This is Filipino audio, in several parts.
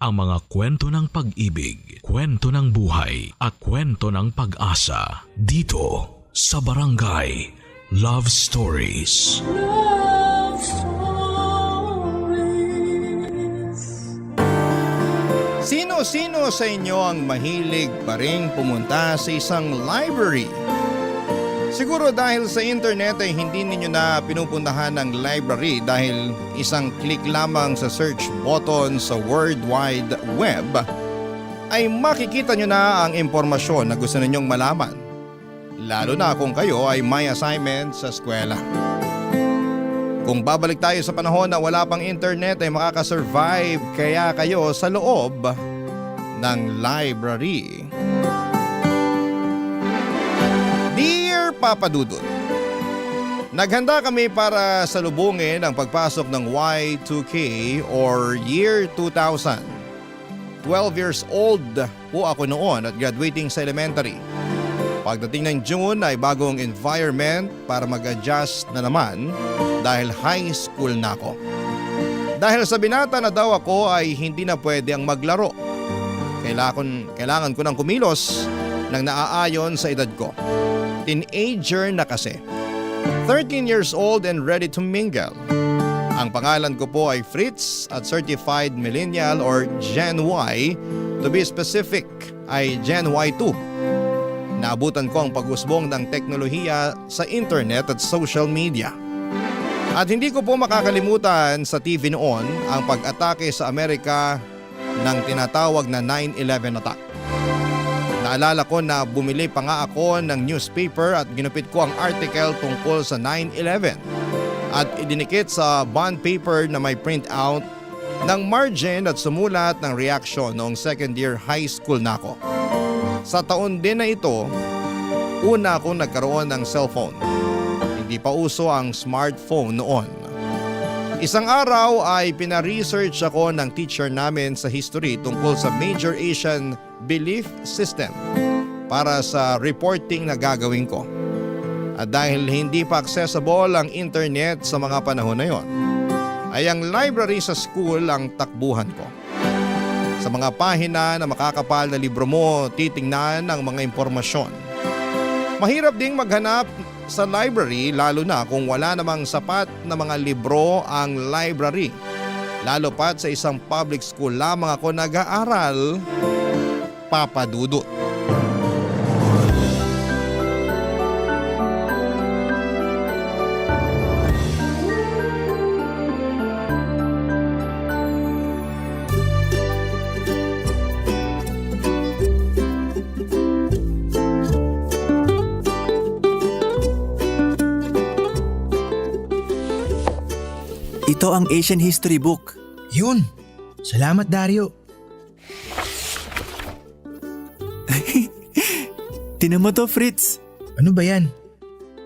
ang mga kwento ng pag-ibig, kwento ng buhay at kwento ng pag-asa dito sa Barangay Love Stories. Love Stories. Sino-sino sa inyo ang mahilig pa ring pumunta sa isang library? Siguro dahil sa internet ay hindi ninyo na pinupuntahan ng library dahil isang click lamang sa search button sa World Wide Web ay makikita nyo na ang impormasyon na gusto ninyong malaman. Lalo na kung kayo ay may assignment sa eskwela. Kung babalik tayo sa panahon na wala pang internet ay makakasurvive kaya kayo sa loob ng library. Dear Papa Dudut, naghanda kami para salubungin ang pagpasok ng Y2K or Year 2000. 12 years old po ako noon at graduating sa elementary. Pagdating ng June ay bagong environment para mag-adjust na naman dahil high school na ako. Dahil sa binata na daw ako ay hindi na pwede ang maglaro. Kailangan ko ng kumilos nang naaayon sa edad ko. Teenager na kasi. 13 years old and ready to mingle. Ang pangalan ko po ay Fritz at certified millennial or Gen Y. To be specific ay Gen Y2. Naabutan ko ang pag-usbong ng teknolohiya sa internet at social media. At hindi ko po makakalimutan sa TV noon ang pag-atake sa Amerika ng tinatawag na 9/11 attack. Naalala ko na bumili pa nga ako ng newspaper at ginupit ko ang article tungkol sa 9/11 at idinikit sa bond paper na may printout ng margin at sumulat ng reaction noong second year high school na ako. Sa taon din na ito, una akong nagkaroon ng cellphone. Hindi pa uso ang smartphone noon. Isang araw ay pina-research ako ng teacher namin sa history tungkol sa major Asian belief system para sa reporting na gagawin ko. At dahil hindi pa accessible ang internet sa mga panahon na yon, ay ang library sa school ang takbuhan ko. Sa mga pahina na makakapal na libro mo, titingnan ang mga impormasyon. Mahirap ding maghanap sa library lalo na kung wala namang sapat na mga libro ang library. Lalo pat sa isang public school lamang ako nag-aaral, Papa Dudut. Ito ang Asian History Book. Yun! Salamat, Dario. Tinan mo to, Fritz. Ano ba yan?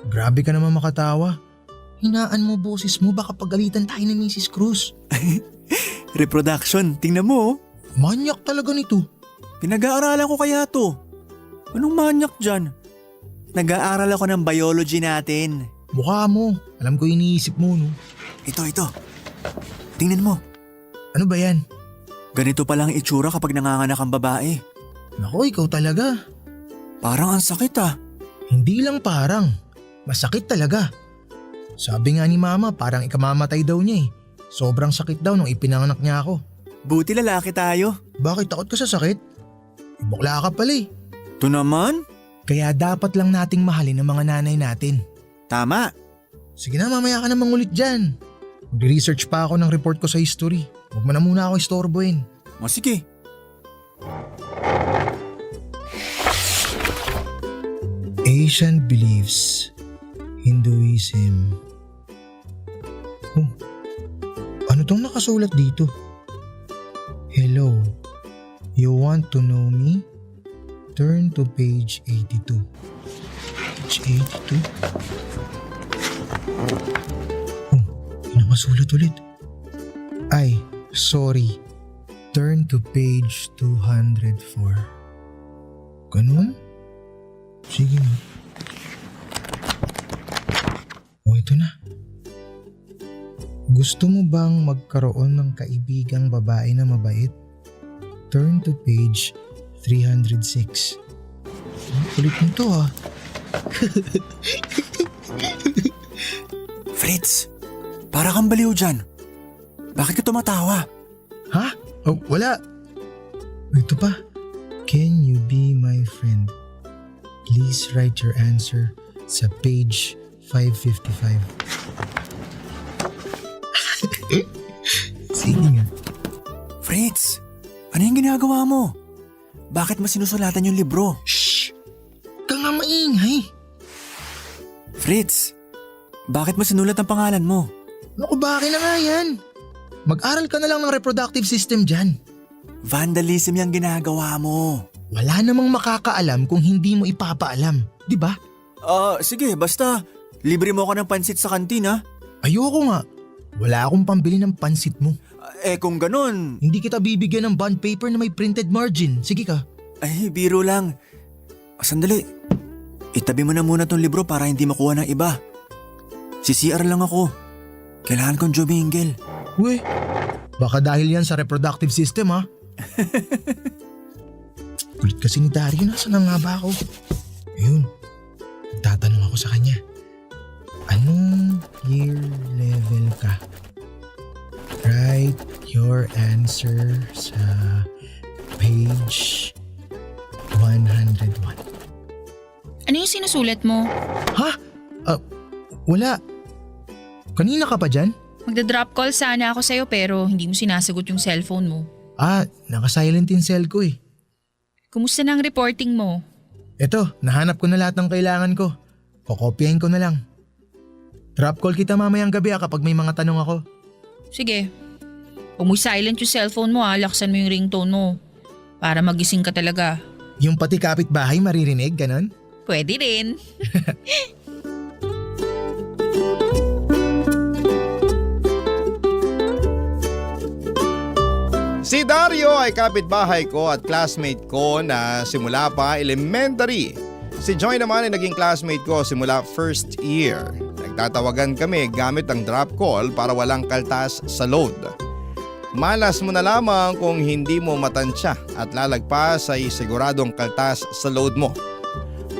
Grabe ka naman makatawa. Hinaan mo boses mo, baka pagalitan tayo ni Mrs. Cruz. Reproduction, tingnan mo. Manyak talaga nito. Pinag-aaralan ko kaya to. Anong manyak dyan? Nag-aaral ako ng biology natin. Mukha mo. Alam ko iniisip mo, no? Ito. Tingnan mo. Ano ba yan? Ganito palang itsura kapag nanganganak ang babae. Naku, ikaw talaga. Parang ang sakit ah. Hindi lang parang. Masakit talaga. Sabi nga ni Mama, parang ikamamatay daw niya eh. Sobrang sakit daw nung ipinanganak niya ako. Buti lalaki tayo. Bakit takot ka sa sakit? Bukla ka pala eh. Ito naman? Kaya dapat lang nating mahalin ang mga nanay natin. Tama. Sige na, mamaya ka na mangulit dyan. Mag-research pa ako ng report ko sa history. Huwag mo na muna ako istorbohin. O sige. Asian beliefs, Hinduism. Oh, ano tong nakasulat dito? Hello, you want to know me? Turn to page 82. Page 82? Oh, may nakasulat ulit. Ay, sorry. Turn to page 204. Ganun? Sige na. O ito na. Gusto mo bang magkaroon ng kaibigang babae na mabait? Turn to page 306. Kulit nito ah. Fritz, para kang baliw dyan. Bakit ka tumatawa? Ha? Oh, wala. Ito pa. Can you be my friend? Please write your answer sa page 555. Sige nga. Fritz, ano yung ginagawa mo? Bakit mo sinusulatan yung libro? Shh! Ka nga maingay. Fritz, bakit mo sinulat ang pangalan mo? Naku, bakit na nga yan? Mag-aral ka na lang ng reproductive system dyan. Vandalism yung ginagawa mo. Wala namang makakaalam kung hindi mo ipapaalam, di ba? Sige, basta libre mo ako ng pansit sa kantina. Ayoko nga. Wala akong pambili ng pansit mo. Kung ganun, Hindi kita bibigyan ng bond paper na may printed margin. Sige ka. biro lang. Sandali, itabi mo na muna tong libro para hindi makuha ng iba. Si CR lang ako. Kailangan kong jumingil. Uy, baka dahil yan sa reproductive system ha? Kulit kasi ni Dario, nasa na nga ba ako? Ayun, tatanong ako sa kanya. Anong year level ka? Write your answer sa page 101. Ano yung sinusulat mo? Ha? Wala. Kanina ka pa dyan? Magda-drop call sana ako sa'yo pero hindi mo sinasagot yung cellphone mo. Naka-silent in cell ko eh. Kumusta na ang reporting mo? Eto, nahanap ko na lahat ng kailangan ko. Kokopyahin ko na lang. Drop call kita mamayang gabi kapag may mga tanong ako. Sige. Huwag mo silent yung cellphone mo laksan mo yung ringtone mo. Para magising ka talaga. Yung pati kapitbahay maririnig, ganon? Pwede rin. Si Dario ay kapitbahay ko at classmate ko na simula pa elementary. Si Joy naman ay naging classmate ko simula first year. Nagtatawagan kami gamit ang drop call para walang kaltas sa load. Malas mo na lamang kung hindi mo matansya at lalagpas ay siguradong kaltas sa load mo.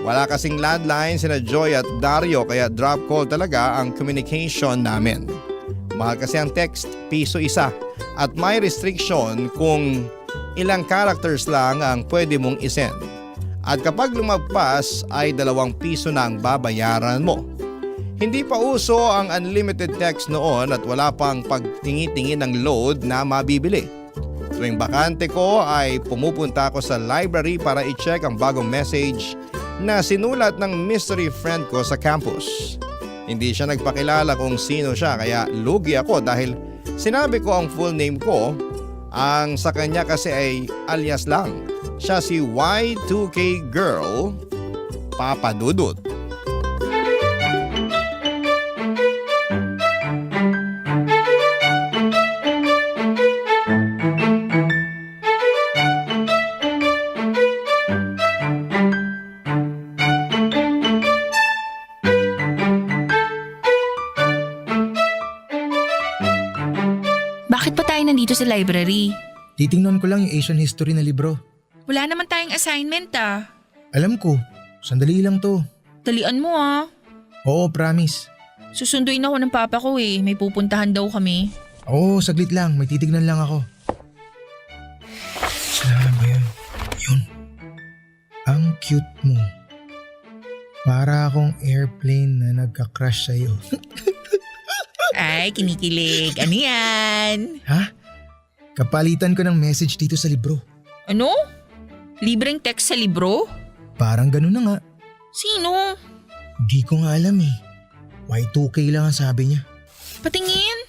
Wala kasing landline sina Joy at Dario kaya drop call talaga ang communication namin. Mahal kasi ang text, piso isa. At may restriction kung ilang characters lang ang pwede mong isend. At kapag lumagpas ay 2 piso na ang babayaran mo. Hindi pa uso ang unlimited text noon at wala pang pagtingi-tingin ng load na mabibili. Tuwing bakante ko ay pumupunta ako sa library para i-check ang bagong message na sinulat ng mystery friend ko sa campus. Hindi siya nagpakilala kung sino siya kaya lugi ako dahil sinabi ko ang full name ko, ang sa kanya kasi ay alias lang. Siya si Y2K Girl, Papa Dudut. Bakit pa tayo nandito sa library? Titingnan ko lang yung Asian history na libro. Wala naman tayong assignment Alam ko, sandali lang to. Dalian mo Oo, promise. Susunduin ako ng papa ko may pupuntahan daw kami. Oo, saglit lang, may titignan lang ako. Saan ba yun? Yun. Ang cute mo. Para akong airplane na nagka-crash sa'yo. Ay, kinikilig. Ano yan? Ha? Kapalitan ko ng message dito sa libro. Ano? Libreng text sa libro? Parang ganun na nga. Sino? Di ko nga alam eh. Y2K lang ang sabi niya. Patingin.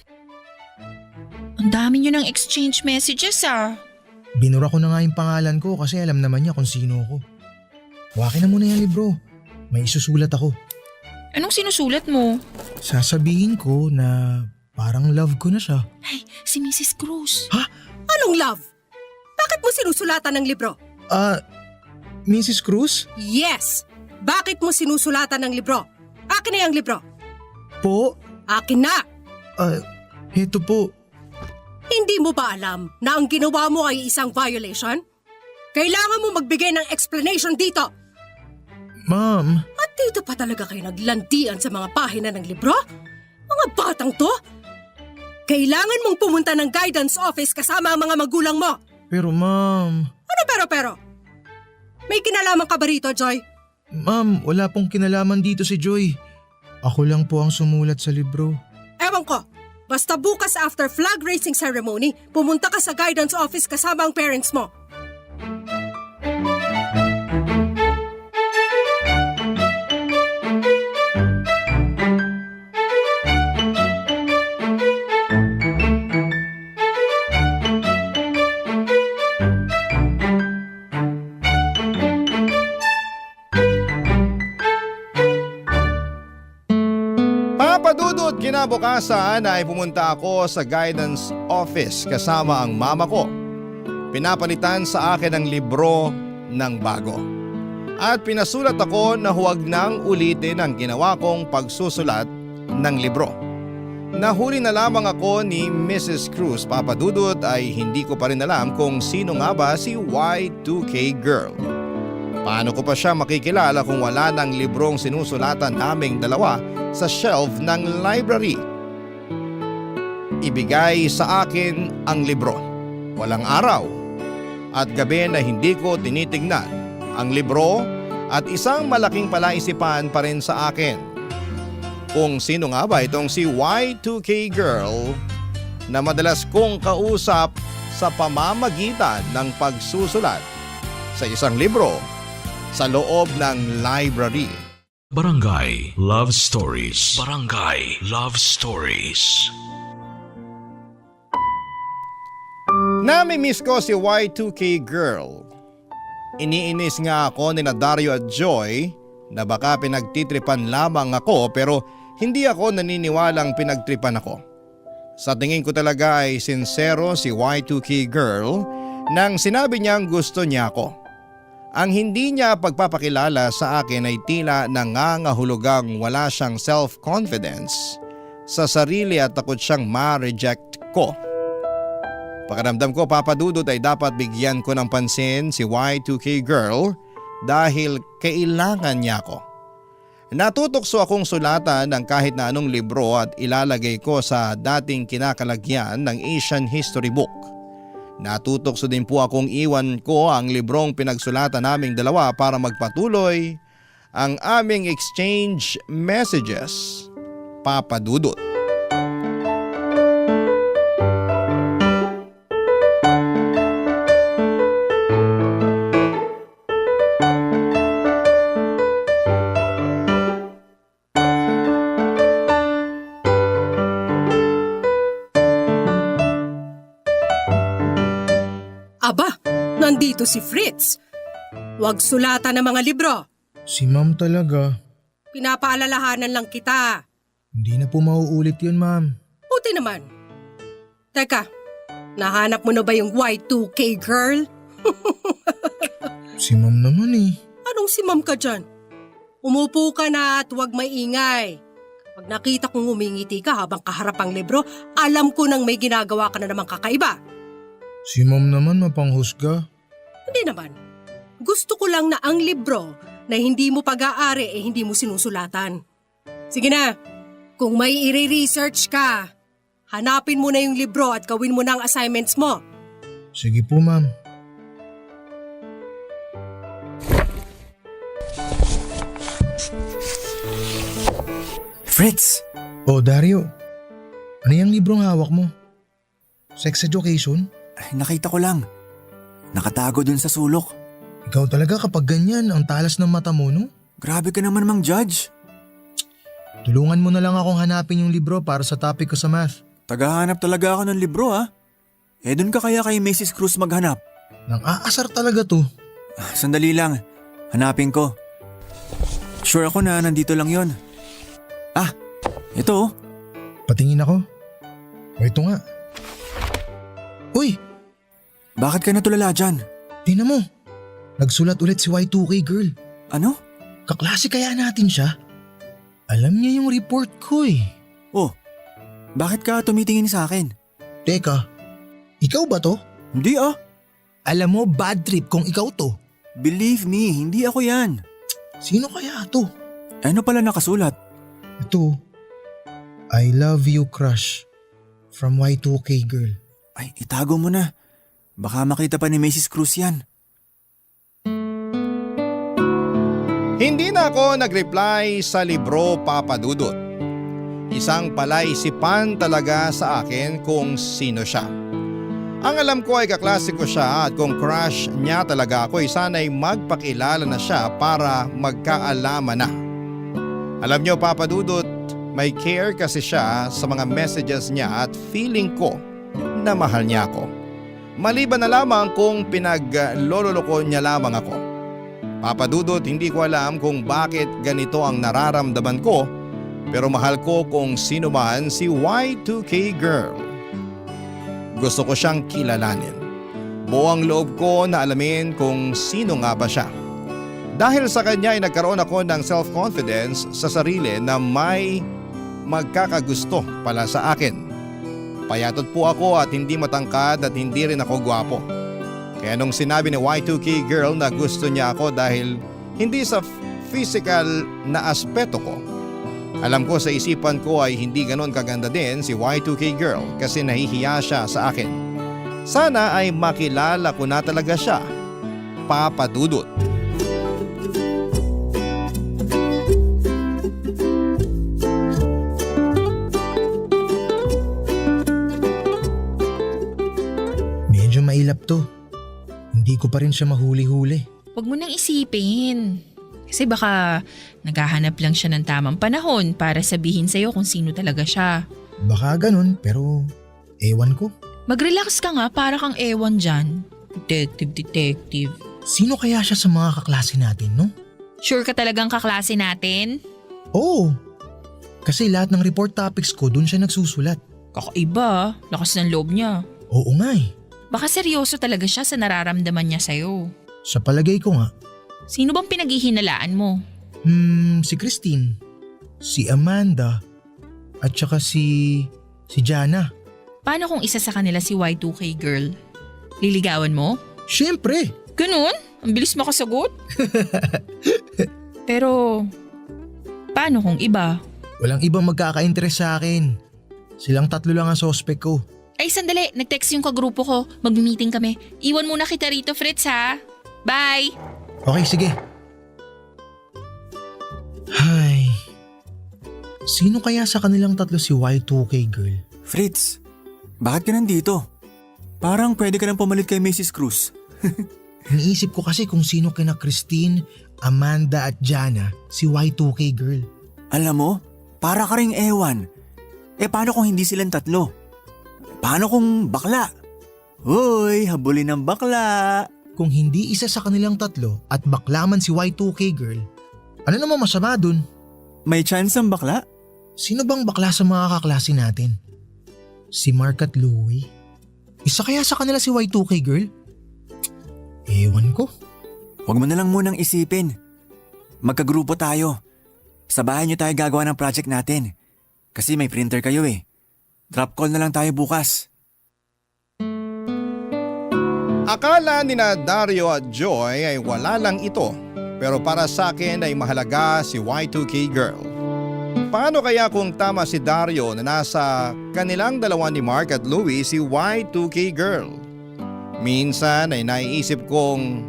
Ang dami nyo ng exchange messages Binura ko na nga yung pangalan ko kasi alam naman niya kung sino ako. Huwakin na muna yung libro. May isusulat ako. Anong sinusulat mo? Sasabihin ko na parang love ko na siya. Ay, si Mrs. Cruz. Anong love? Bakit mo sinusulatan ng libro? Mrs. Cruz? Yes! Bakit mo sinusulatan ng libro? Akin na yung libro. Po? Akin na! Heto po. Hindi mo ba alam na ang ginawa mo ay isang violation? Kailangan mo magbigay ng explanation dito. Ma'am, At dito pa talaga kayo naglandian sa mga pahina ng libro? Mga batang to? Kailangan mong pumunta ng guidance office kasama ang mga magulang mo. pero ma'am. Ano pero? May kinalaman ka ba rito, Joy? Ma'am, wala pong kinalaman dito si Joy. Ako lang po ang sumulat sa libro. Ewan ko. Basta bukas after flag raising ceremony, pumunta ka sa guidance office kasama ang parents mo. Papadudot kinabukasan ay pumunta ako sa guidance office kasama ang mama ko. Pinapalitan sa akin ang libro ng bago. At pinasulat ako na huwag nang ulitin ang ginawa kong pagsusulat ng libro. Nahuli na lamang ako ni Mrs. Cruz. Papadudot ay hindi ko pa rin alam kung sino nga ba si Y2K Girl. Paano ko pa siya makikilala kung wala ng librong sinusulatan naming dalawa sa shelf ng library? Ibigay sa akin ang libro. Walang araw at gabi na hindi ko tinitignan ang libro at isang malaking palaisipan pa rin sa akin. Kung sino nga ba itong si Y2K Girl na madalas kong kausap sa pamamagitan ng pagsusulat sa isang libro sa loob ng library. Barangay Love Stories. Barangay Love Stories. Nami-miss ko si Y2K Girl. Iniinis nga ako ni Dario at Joy na baka pinagtitripan lamang ako pero hindi ako naniniwalang pinagtripan ako. Sa tingin ko talaga ay sincero si Y2K Girl nang sinabi niyang gusto niya ako. Ang hindi niya pagpapakilala sa akin ay tila nangangahulugang wala siyang self-confidence sa sarili at takot siyang ma-reject ko. Pakiramdam ko, Papadudot, ay dapat bigyan ko ng pansin si Y2K Girl dahil kailangan niya ako. Natutokso akong sulatan ng kahit na anong libro at ilalagay ko sa dating kinakalagyan ng Asian History Book. Natutokso din po akong iwan ko ang librong pinagsulatan naming dalawa para magpatuloy ang aming exchange messages. Papadudot. Aba, nandito si Fritz. Huwag sulatan ng mga libro. Si ma'am talaga. Pinapaalalahanan lang kita. Hindi na po mauulit yun, ma'am. Buti naman. Teka, nahanap mo na ba yung Y2K Girl? Si ma'am naman eh. Anong si ma'am ka dyan? Umupo ka na at huwag maingay. Pag nakita kong humingiti ka habang kaharap ang libro, alam ko nang may ginagawa ka na namang kakaiba. Si ma'am naman mapanghusga. Hindi naman. Gusto ko lang na ang libro na hindi mo pag-aari hindi mo sinusulatan. Sige na, kung may i-research ka, hanapin mo na yung libro at gawin mo na ang assignments mo. Sige po, ma'am. Fritz! Oh, Dario. Ano yung librong hawak mo? Sex education? Ay, nakita ko lang. Nakatago dun sa sulok. Ikaw talaga kapag ganyan, ang talas ng mata mo, no? Grabe ka naman, Mang Judge. Tulungan mo na lang akong hanapin yung libro para sa topic ko sa math. Tagahanap talaga ako ng libro, ha? Eh, dun ka kaya kay Mrs. Cruz maghanap? Nang aasar talaga to. Sandali lang. Hanapin ko. Sure ako na nandito lang yon. Ah, ito oh. Patingin ako. O ito nga. Uy, Bakit ka natulala dyan? tingnan mo. Nagsulat ulit si Y2K Girl. Ano? Kaklase kaya natin siya? Alam niya yung report ko eh. Oh, bakit ka tumitingin sa akin? Teka, Ikaw ba to? Hindi ah. Alam mo, bad trip kung ikaw to. Believe me, hindi ako yan. Sino kaya to? Ano pala nakasulat? Ito, I love you crush from Y2K girl. Ay, itago mo na. Baka makita pa ni Mrs. Cruz yan. Hindi na ako nag-reply sa libro, Papa Dudut. Isang palaisipan talaga sa akin kung sino siya. Ang alam ko ay kaklase ko siya at kung crush niya talaga ako ay sana'y magpakilala na siya para magkaalaman na. Alam niyo, Papa Dudut, may care kasi siya sa mga messages niya at feeling ko na mahal niya ako. Maliban na lamang kung pinaglololoko niya lamang ako. Papa Dudut, hindi ko alam kung bakit ganito ang nararamdaman ko, pero mahal ko kung sino man si Y2K girl. Gusto ko siyang kilalanin. Buong loob ko na alamin kung sino nga ba siya. Dahil sa kanya ay nagkaroon ako ng self-confidence sa sarili na may magkakagusto pala sa akin. Payatot po ako at hindi matangkad at hindi rin ako gwapo. Kaya nung sinabi ni Y2K girl na gusto niya ako dahil hindi sa physical na aspeto ko, alam ko sa isipan ko ay hindi ganon kaganda din si Y2K girl kasi nahihiya siya sa akin. Sana ay makilala ko na talaga siya, Papa Dudut. Medyo mailap to. Hindi ko pa rin siya mahuli-huli. Huwag mo nang isipin. Kasi baka naghahanap lang siya ng tamang panahon para sabihin sa'yo kung sino talaga siya. Baka ganun, pero ewan ko. Mag-relax ka nga, para kang ewan dyan. Detective. Sino kaya siya sa mga kaklase natin, no? Sure ka talagang kaklase natin? Oo. Kasi lahat ng report topics ko dun siya nagsusulat. Kakaiba, lakas ng loob niya. Oo nga eh. Baka seryoso talaga siya sa nararamdaman niya sa'yo. Sa palagay ko nga. Sino bang pinaghihinalaan mo? Si Christine, si Amanda, at saka si Jana. Paano kung isa sa kanila si Y2K girl? Liligawan mo? Siyempre! Ganun? Ang bilis makasagot? Pero, paano kung iba? Walang ibang magkaka-interest sa akin. Silang tatlo lang ang suspect ko. Ay sandali, nag-text yung kagrupo ko. Mag-meeting kami. Iwan muna kita rito, Fritz ha. Bye! Okay, sige. Hay. Sino kaya sa kanilang tatlo si Y2K girl? Fritz, bakit ka nandito? Parang pwede ka nang pumalit kay Mrs. Cruz. Iniisip ko kasi kung sino kina Christine, Amanda at Jana si Y2K girl. Alam mo, para ka ring ewan. Paano kung hindi silang tatlo? Paano kung bakla? Hoy, habulin ng bakla. Kung hindi isa sa kanilang tatlo at bakla man si Y2K girl, ano naman masama dun? May chance ang bakla? Sino bang bakla sa mga kaklase natin? Si Mark at Louie? Isa kaya sa kanila si Y2K girl? Ewan ko. Huwag mo na lang munang isipin. Magkagrupo tayo. Sa bahay niyo tayo gagawa ng project natin. Kasi may printer kayo eh. Drop call na lang tayo bukas. Akala ni na Dario at Joy ay wala lang ito, pero para sa akin ay mahalaga si Y2K girl. Paano kaya kung tama si Dario na nasa kanilang dalawa ni Mark at Louie si Y2K girl? Minsan ay naiisip kong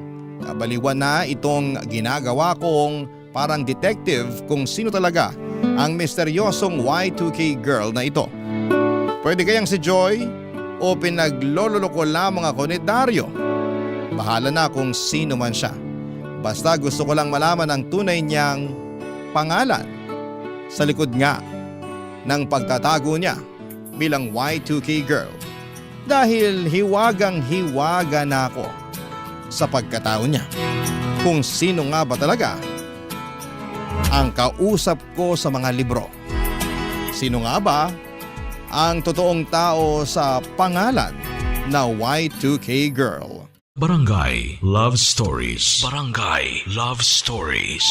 kabaliwan na itong ginagawa kong parang detective kung sino talaga ang misteryosong Y2K girl na ito. Pwede kayang si Joy o pinaglololoko lamang ako ni Dario? Bahala na kung sino man siya. Basta gusto ko lang malaman ang tunay niyang pangalan sa likod nga ng pagtatago niya bilang Y2K girl. Dahil hiwagang-hiwaga na ako sa pagkatao niya. Kung sino nga ba talaga ang kausap ko sa mga libro. Sino nga ba ang totoong tao sa pangalan na Y2K girl? Barangay Love Stories. Barangay Love Stories.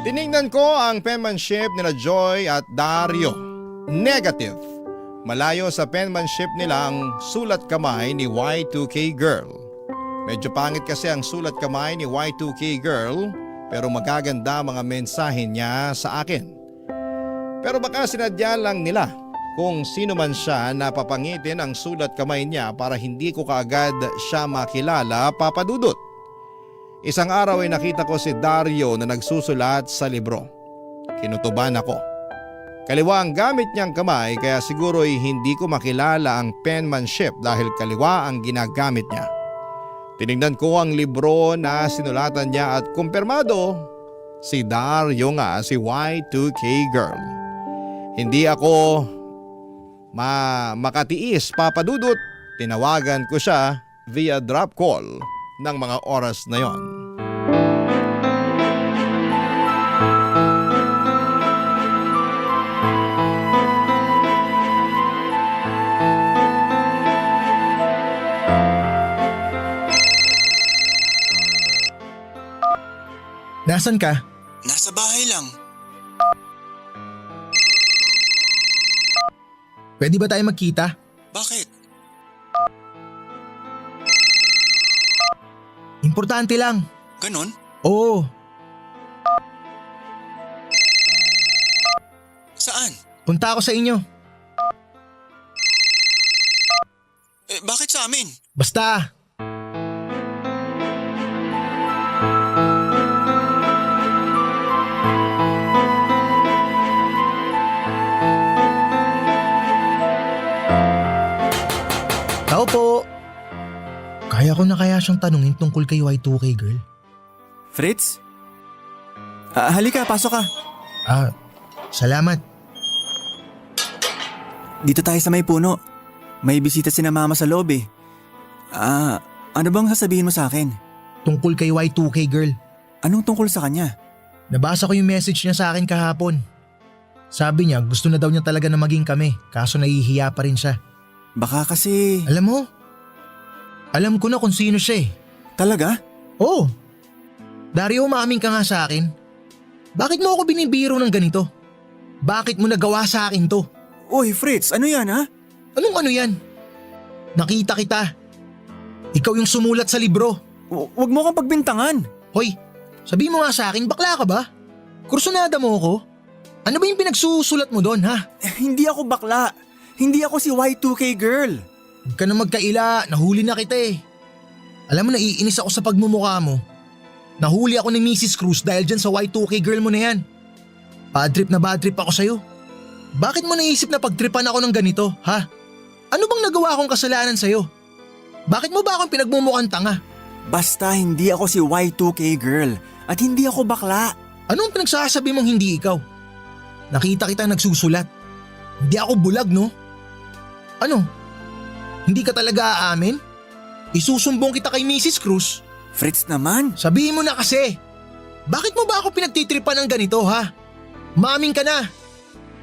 Tiningnan ko ang penmanship nila Joy at Dario. Negative. Malayo sa penmanship nila ang sulat kamay ni Y2K Girl. Medyo pangit kasi ang sulat kamay ni Y2K Girl pero magaganda mga mensahe niya sa akin. Pero baka sinadya lang nila kung sino man siya na papangitin ang sulat kamay niya para hindi ko kaagad siya makilala, Papa Dudut. Isang araw ay nakita ko si Dario na nagsusulat sa libro. Kinutuban ako. Kaliwa ang gamit niyang kamay kaya siguro'y hindi ko makilala ang penmanship dahil kaliwa ang ginagamit niya. Tinignan ko ang libro na sinulatan niya at kumpirmado, si Dario nga, si Y2K Girl. Hindi ako makatiis, Papa Dudut. Tinawagan ko siya via drop call ng mga oras na yon. Nasaan ka? Nasa bahay lang. Pwede ba tayo magkita? Bakit? Importante lang. Ganon? Oo, Saan? punta ako sa inyo. Bakit sa amin? Basta. Tao po. Kaya ko na kaya siyang tanungin tungkol kay Y2K Girl? Fritz? Halika, pasok ka. Salamat. Dito tayo sa may puno. May bisita sina mama sa loob eh. Ano bang sasabihin mo sa akin? Tungkol kay Y2K Girl. Anong tungkol sa kanya? Nabasa ko yung message niya sa akin kahapon. Sabi niya gusto na daw niya talaga na maging kami, kaso nahihiya pa rin siya. Baka kasi… Alam mo? Alam ko na kung sino siya eh. Talaga? Oo. Dario, umaamin ka nga sa akin. Bakit mo ako binibiro ng ganito? Bakit mo nagawa sa akin to? Uy Fritz, ano yan ha? Anong ano yan? Nakita kita. Ikaw yung sumulat sa libro. Huwag mo kang pagbintangan. Hoy, sabi mo nga sa akin, bakla ka ba? Kursunada mo ako? Ano ba yung pinagsusulat mo doon ha? Hindi ako bakla. Hindi ako si Y2K Girl. Huwag ka na magkaila, nahuli na kita eh. Alam mo, naiinis ako sa pagmumukha mo. Nahuli ako ni Mrs. Cruz dahil dyan sa Y2K Girl mo na yan. Bad trip na bad trip ako sa'yo. Bakit mo naisip na pagtripan ako ng ganito, ha? Ano bang nagawa akong kasalanan sa'yo? Bakit mo ba akong pinagmumukhang tanga? Basta hindi ako si Y2K Girl at hindi ako bakla. Anong pinagsasabi mong hindi ikaw? Nakita kita nagsusulat. Hindi ako bulag, no? Ano? Hindi ka talaga aamin? Isusumbong kita kay Mrs. Cruz? Fritz naman. Sabihin mo na kasi. Bakit mo ba ako pinagtitripan ng ganito, ha? Maamin ka na.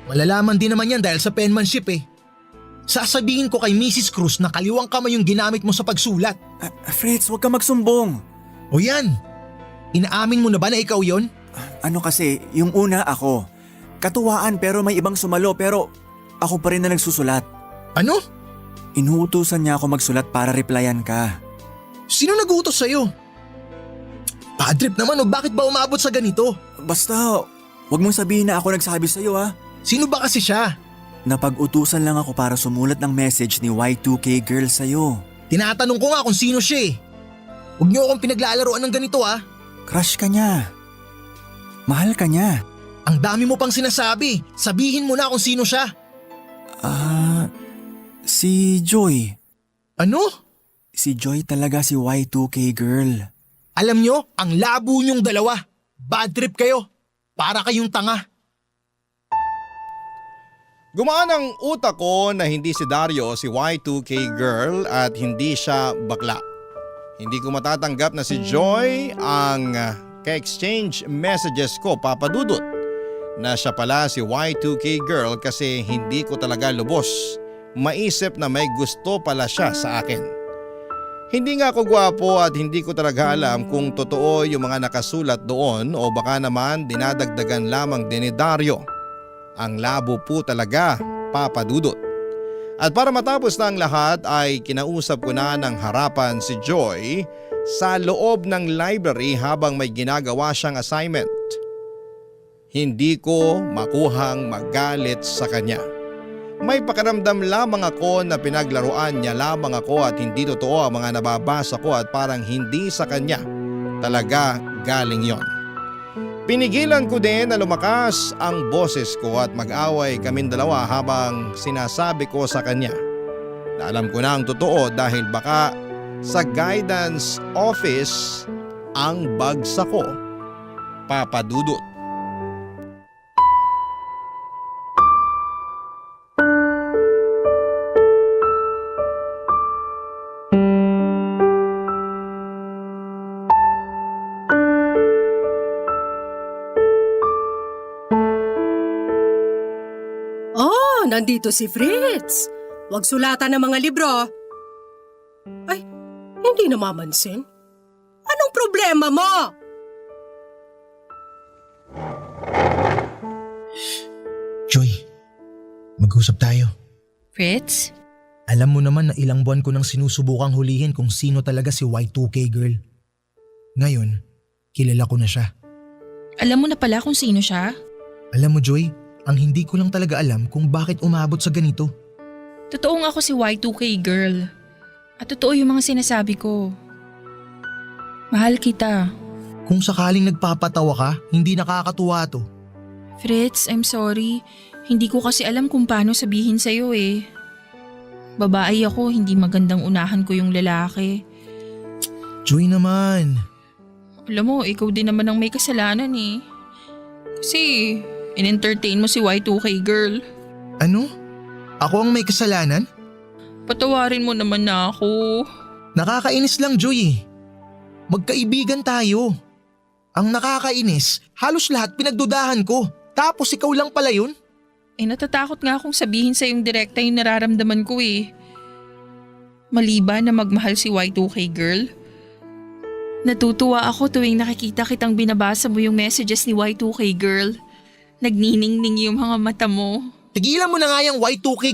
Malalaman din naman yan dahil sa penmanship eh. Sasabihin ko kay Mrs. Cruz na kaliwang kamay yung ginamit mo sa pagsulat. Fritz, huwag ka magsumbong. O yan. Inaamin mo na ba na ikaw yon? Ano kasi, yung una ako. Katuwaan pero may ibang sumalo pero ako pa rin na nagsusulat. Ano? Inuutusan niya ako magsulat para replyan ka. Sino nag-utos sa'yo? Bad trip naman o bakit ba umabot sa ganito? Basta, wag mong sabihin na ako nagsabi sa'yo ha. Sino ba kasi siya? Napag-utusan lang ako para sumulat ng message ni Y2K Girl sa'yo. Tinatanong ko nga kung sino siya eh. Huwag niyo akong pinaglalaroan ng ganito ah. Crush ka niya. Mahal ka niya. Ang dami mo pang sinasabi. Sabihin mo na kung sino siya. Si Joy. Ano? Si Joy talaga si Y2K Girl. Alam nyo, ang labo nyong dalawa. Bad trip kayo. Para kayong tanga. Gumaan ang utak ko na hindi si Dario si Y2K Girl at hindi siya bakla. Hindi ko matatanggap na si Joy ang ka-exchange messages ko, Papa Dudut. Na siya pala si Y2K Girl kasi hindi ko talaga lubos maisip na may gusto pala siya sa akin. Hindi nga ako gwapo at hindi ko talaga alam kung totoo yung mga nakasulat doon o baka naman dinadagdagan lamang din ni Dario. Ang labo po talaga, Papa Dudut. At para matapos na ang lahat ay kinausap ko na ng harapan si Joy sa loob ng library habang may ginagawa siyang assignment. Hindi ko makuhang magalit sa kanya. May pakiramdam lamang ako na pinaglaruan niya lamang ako at hindi totoo ang mga nababasa ko at parang hindi sa kanya talaga galing yon. Pinigilan ko din na lumakas ang boses ko at mag-away kaming dalawa habang sinasabi ko sa kanya na alam ko na ang totoo dahil baka sa guidance office ang bagsak ko. Papa Dudut. Oh, nandito si Fritz. Huwag sulatan ng mga libro. Ay, hindi namamansin. Anong problema mo? Joy, mag-usap tayo. Fritz? Alam mo naman na ilang buwan ko nang sinusubukang hulihin kung sino talaga si Y2K girl. Ngayon, kilala ko na siya. Alam mo na pala kung sino siya? Alam mo Joy, ang hindi ko lang talaga alam kung bakit umabot sa ganito. Totoo nga ako si Y2K girl. At totoo yung mga sinasabi ko. Mahal kita. Kung sakaling nagpapatawa ka, hindi nakakatuwa to. Fritz, I'm sorry. Hindi ko kasi alam kung paano sabihin sa'yo eh. Babae ako, hindi magandang unahan ko yung lalaki. Joy naman. Alam mo, ikaw din naman ang may kasalanan eh. Kasi in-entertain mo si Y2K girl. Ano? Ako ang may kasalanan? Patawarin mo naman na ako. Nakakainis lang Joy eh. Magkaibigan tayo. Ang nakakainis, halos lahat pinagdudahan ko. Tapos ikaw lang pala yun? Eh natatakot nga akong sabihin sa yung direkta yung nararamdaman ko eh. Maliban na magmahal si Y2K girl. Natutuwa ako tuwing nakikita kitang binabasa mo yung messages ni Y2K girl. Nagniningning yung mga mata mo. Tigilan mo na nga yung Y2K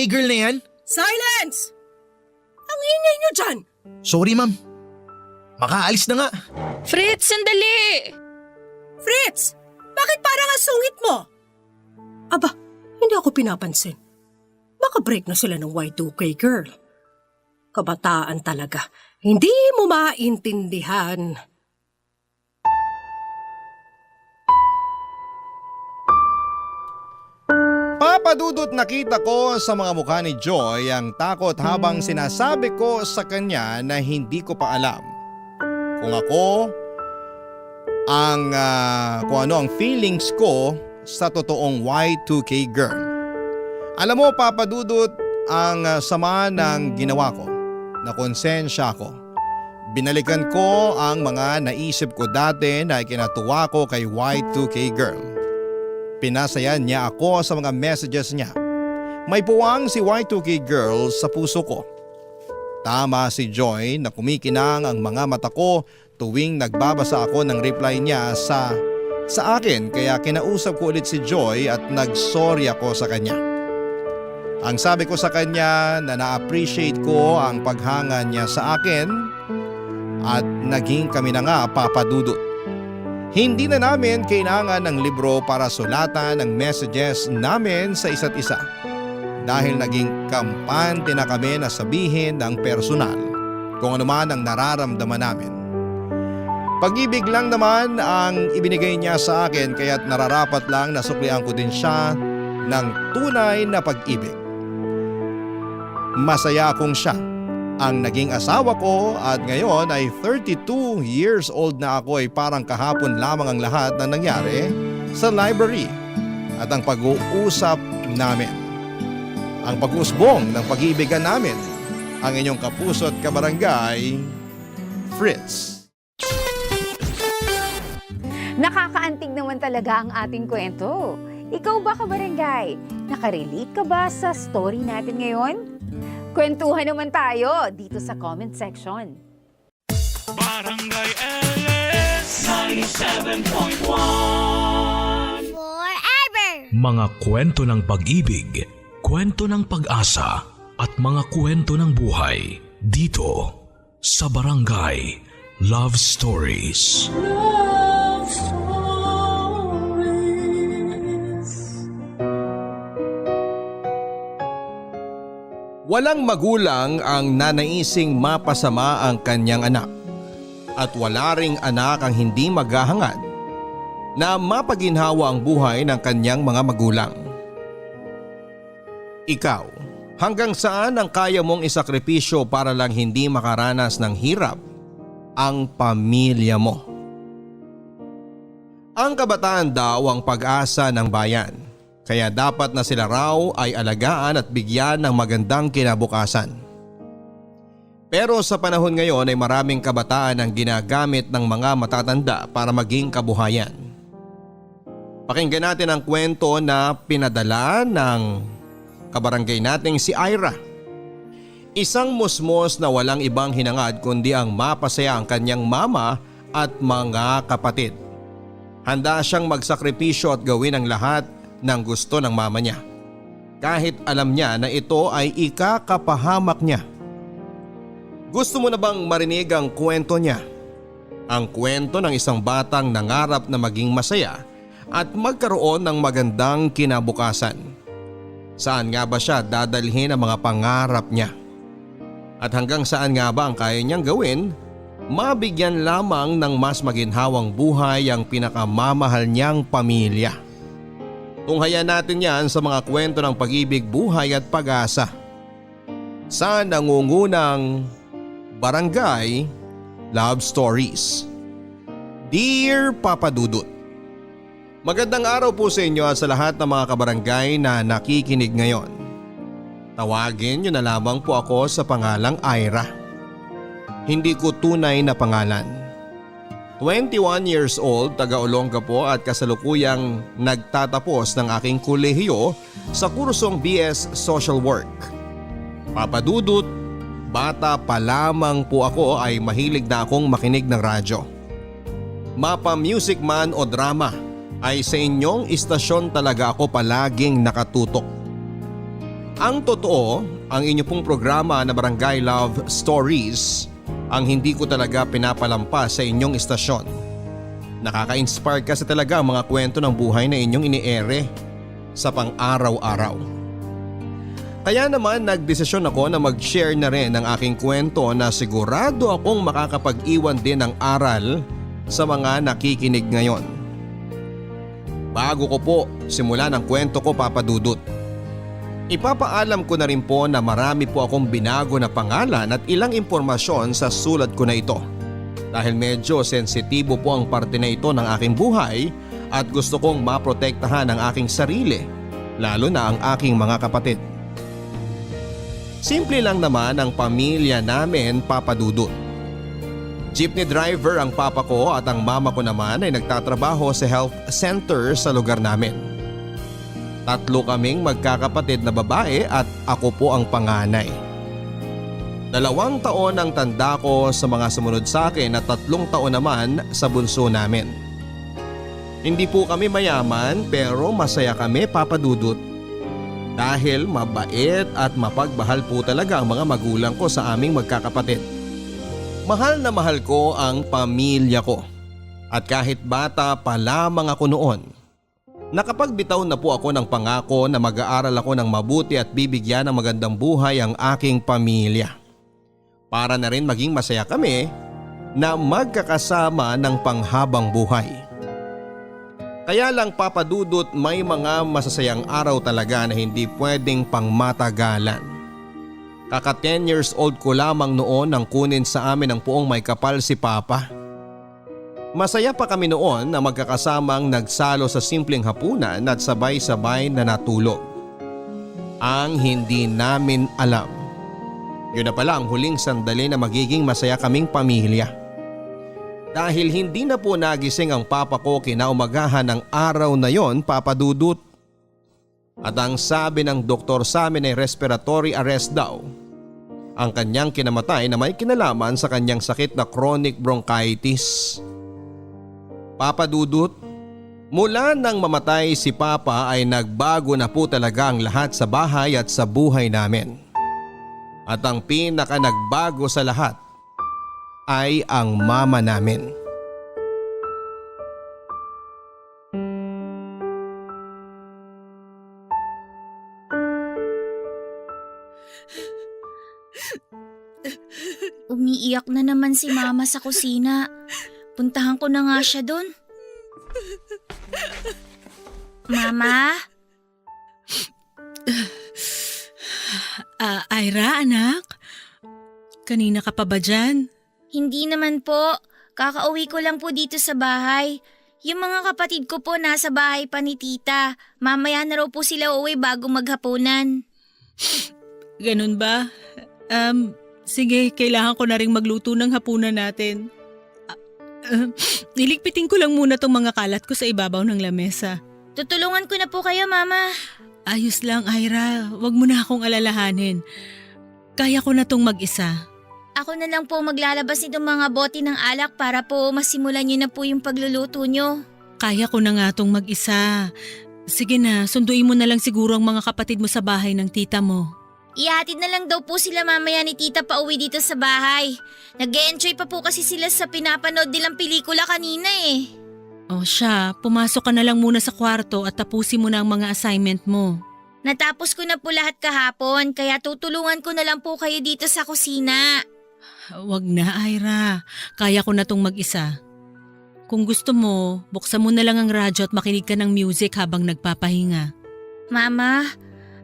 girl na yan. Silence! Ang ingay nyo dyan! Sorry ma'am. Makaalis na nga. Fritz, sandali! Fritz! Bakit parang ang sungit mo? Aba, hindi ako pinapansin. Baka break na sila ng Y2K girl. Kabataan talaga. Hindi mo maintindihan. Papadudot nakita ko sa mga mukha ni Joy ang takot habang sinasabi ko sa kanya na hindi ko pa alam kung ano ang feelings ko sa totoong Y2K girl. Alam mo Papadudot, ang sama ng ginawa ko, na konsensya ko. Binalikan ko ang mga naisip ko dati na ikinatuwa ko kay Y2K girl. Pinasayan niya ako sa mga messages niya. May puwang si Y2K girl sa puso ko. Tama si Joy na kumikinang ang mga mata ko tuwing nagbabasa ako ng reply niya sa akin, kaya kinausap ko ulit si Joy at nagsorry ako sa kanya. Ang sabi ko sa kanya na na-appreciate ko ang paghanga niya sa akin at naging kami na nga Papadudot. Hindi na namin kailangan ng libro para sulatan ang messages namin sa isa't isa. Dahil naging kampante na kami na sabihin ng personal kung ano man ang nararamdaman namin. Pag-ibig lang naman ang ibinigay niya sa akin kaya't nararapat lang na suklian ko din siya ng tunay na pag-ibig. Masaya akong siya ang naging asawa ko at ngayon ay 32 years old na ako ay parang kahapon lamang ang lahat na nangyari sa library at ang pag-uusap namin. Ang pag-usbong ng pag-iibigan namin, ang inyong kapuso at kabarangay, Fritz. Nakakaantig naman talaga ang ating kwento. Ikaw ba, kabarangay? Nakarelate ka ba sa story natin ngayon? Kwentuhan naman tayo dito sa comment section. Barangay LS 97.1 Forever! Mga kwento ng pag-ibig, kwento ng pag-asa at mga kwento ng buhay dito sa Barangay Love Stories. Love Stories. Walang magulang ang nanaising mapasama ang kanyang anak at wala ring anak ang hindi maghahangad na mapaginhawa ang buhay ng kanyang mga magulang. Ikaw, hanggang saan ang kaya mong isakripisyo para lang hindi makaranas ng hirap ang pamilya mo? Ang kabataan daw ang pag-asa ng bayan, kaya dapat na sila raw ay alagaan at bigyan ng magandang kinabukasan. Pero sa panahon ngayon ay maraming kabataan ang ginagamit ng mga matatanda para maging kabuhayan. Pakinggan natin ang kwento na pinadala ng kabarangay nating si Ira. Isang musmos na walang ibang hinangad kundi ang mapasaya ang kanyang mama at mga kapatid. Handa siyang magsakripisyo at gawin ang lahat ng gusto ng mama niya. Kahit alam niya na ito ay ikakapahamak niya. Gusto mo na bang marinig ang kwento niya? Ang kwento ng isang batang nangarap na maging masaya at magkaroon ng magandang kinabukasan. Saan nga ba siya dadalhin ang mga pangarap niya? At hanggang saan nga ba ang kaya niyang gawin? Mabigyan lamang ng mas maginhawang buhay ang pinakamamahal niyang pamilya. Tunghayan natin yan sa mga kwento ng pag-ibig, buhay at pag-asa sa nangungunang Barangay Love Stories. Dear Papa Dudut, magandang araw po sa inyo at sa lahat ng mga kabarangay na nakikinig ngayon. Tawagin niyo na lamang po ako sa pangalang Ira. Hindi ko tunay na pangalan. 21 years old, taga Olongapo at kasalukuyang nagtatapos ng aking kolehiyo sa kursong BS Social Work. Papa Dudut, bata pa lamang po ako ay mahilig na akong makinig ng radyo. Mapa music man o drama ay sa inyong istasyon talaga ako palaging nakatutok. Ang totoo, ang inyo pong programa na Barangay Love Stories ang hindi ko talaga pinapalampas sa inyong istasyon. Nakaka-inspire kasi talaga ang mga kwento ng buhay na inyong iniere sa pang-araw-araw. Kaya naman nagdesisyon ako na mag-share na rin ng aking kwento na sigurado akong makakapag-iwan din ng aral sa mga nakikinig ngayon. Bago ko po simulan ang kwento ko, Papa Dudut, ipapaalam ko na rin po na marami po akong binago na pangalan at ilang impormasyon sa sulat ko na ito. Dahil medyo sensitibo po ang parte na ito ng aking buhay at gusto kong maprotektahan ang aking sarili, lalo na ang aking mga kapatid. Simple lang naman ang pamilya namin, Papa Dudut. Jeepney driver ang papa ko at ang mama ko naman ay nagtatrabaho sa health center sa lugar namin. 3 kaming magkakapatid na babae at ako po ang panganay. 2 taon ang tanda ko sa mga sumunod sa akin at 3 taon naman sa bunso namin. Hindi po kami mayaman pero masaya kami, Papa Dudut. Dahil mabait at mapagmahal po talaga ang mga magulang ko sa aming magkakapatid. Mahal na mahal ko ang pamilya ko. At kahit bata pa lamang ako noon, nakapagbitaw na po ako ng pangako na mag-aaral ako ng mabuti at bibigyan ng magandang buhay ang aking pamilya. Para na rin maging masaya kami na magkakasama ng panghabang buhay. Kaya lang, Papa Dudut, may mga masasayang araw talaga na hindi pwedeng pangmatagalan. Kaka 10 years old ko lamang noon nang kunin sa amin ang puong may kapal si Papa. Masaya pa kami noon na magkakasamang nagsalo sa simpleng hapunan at sabay-sabay na natulog. Ang hindi namin alam, yun na pala ang huling sandali na magiging masaya kaming pamilya. Dahil hindi na po nagising ang papa ko kinaumagahan ng araw na yon, Papa Dudut. At ang sabi ng doktor sa amin ay respiratory arrest daw. Ang kanyang kinamatay na may kinalaman sa kanyang sakit na chronic bronchitis. Papa Dudut, Mula nang mamatay si Papa ay nagbago na po talaga ang lahat sa bahay at sa buhay namin. At ang pinaka nagbago sa lahat ay ang mama namin. Umiiyak na naman si Mama sa kusina. Puntahan ko na nga siya doon. Mama? Ira, anak? Kanina ka pa ba dyan? Hindi naman po. Kakauwi ko lang po dito sa bahay. Yung mga kapatid ko po nasa bahay pa ni tita. Mamaya na raw po sila uuwi bago maghapunan. Ganun ba? Sige, kailangan ko na rin magluto ng hapunan natin. Niligpitin ko lang muna tong mga kalat ko sa ibabaw ng lamesa. Tutulungan ko na po kayo, Mama. Ayos lang, Ira. Huwag mo na akong alalahanin. Kaya ko na tong mag-isa. Ako na lang po maglalabas nitong mga bote ng alak para po masimulan niyo na po yung pagluluto niyo. Kaya ko na nga tong mag-isa. Sige na, sunduin mo na lang siguro ang mga kapatid mo sa bahay ng tita mo. Ihatid na lang daw po sila mamaya ni tita pauwi dito sa bahay. Nag-e-enjoy pa po kasi sila sa pinapanood nilang pelikula kanina eh. O siya, pumasok ka na lang muna sa kwarto at tapusin mo na ang mga assignment mo. Natapos ko na po lahat kahapon kaya tutulungan ko na lang po kayo dito sa kusina. Wag na, Ira. Kaya ko na tong mag-isa. Kung gusto mo, buksan mo na lang ang radyo at makinig ka ng music habang nagpapahinga. Mama,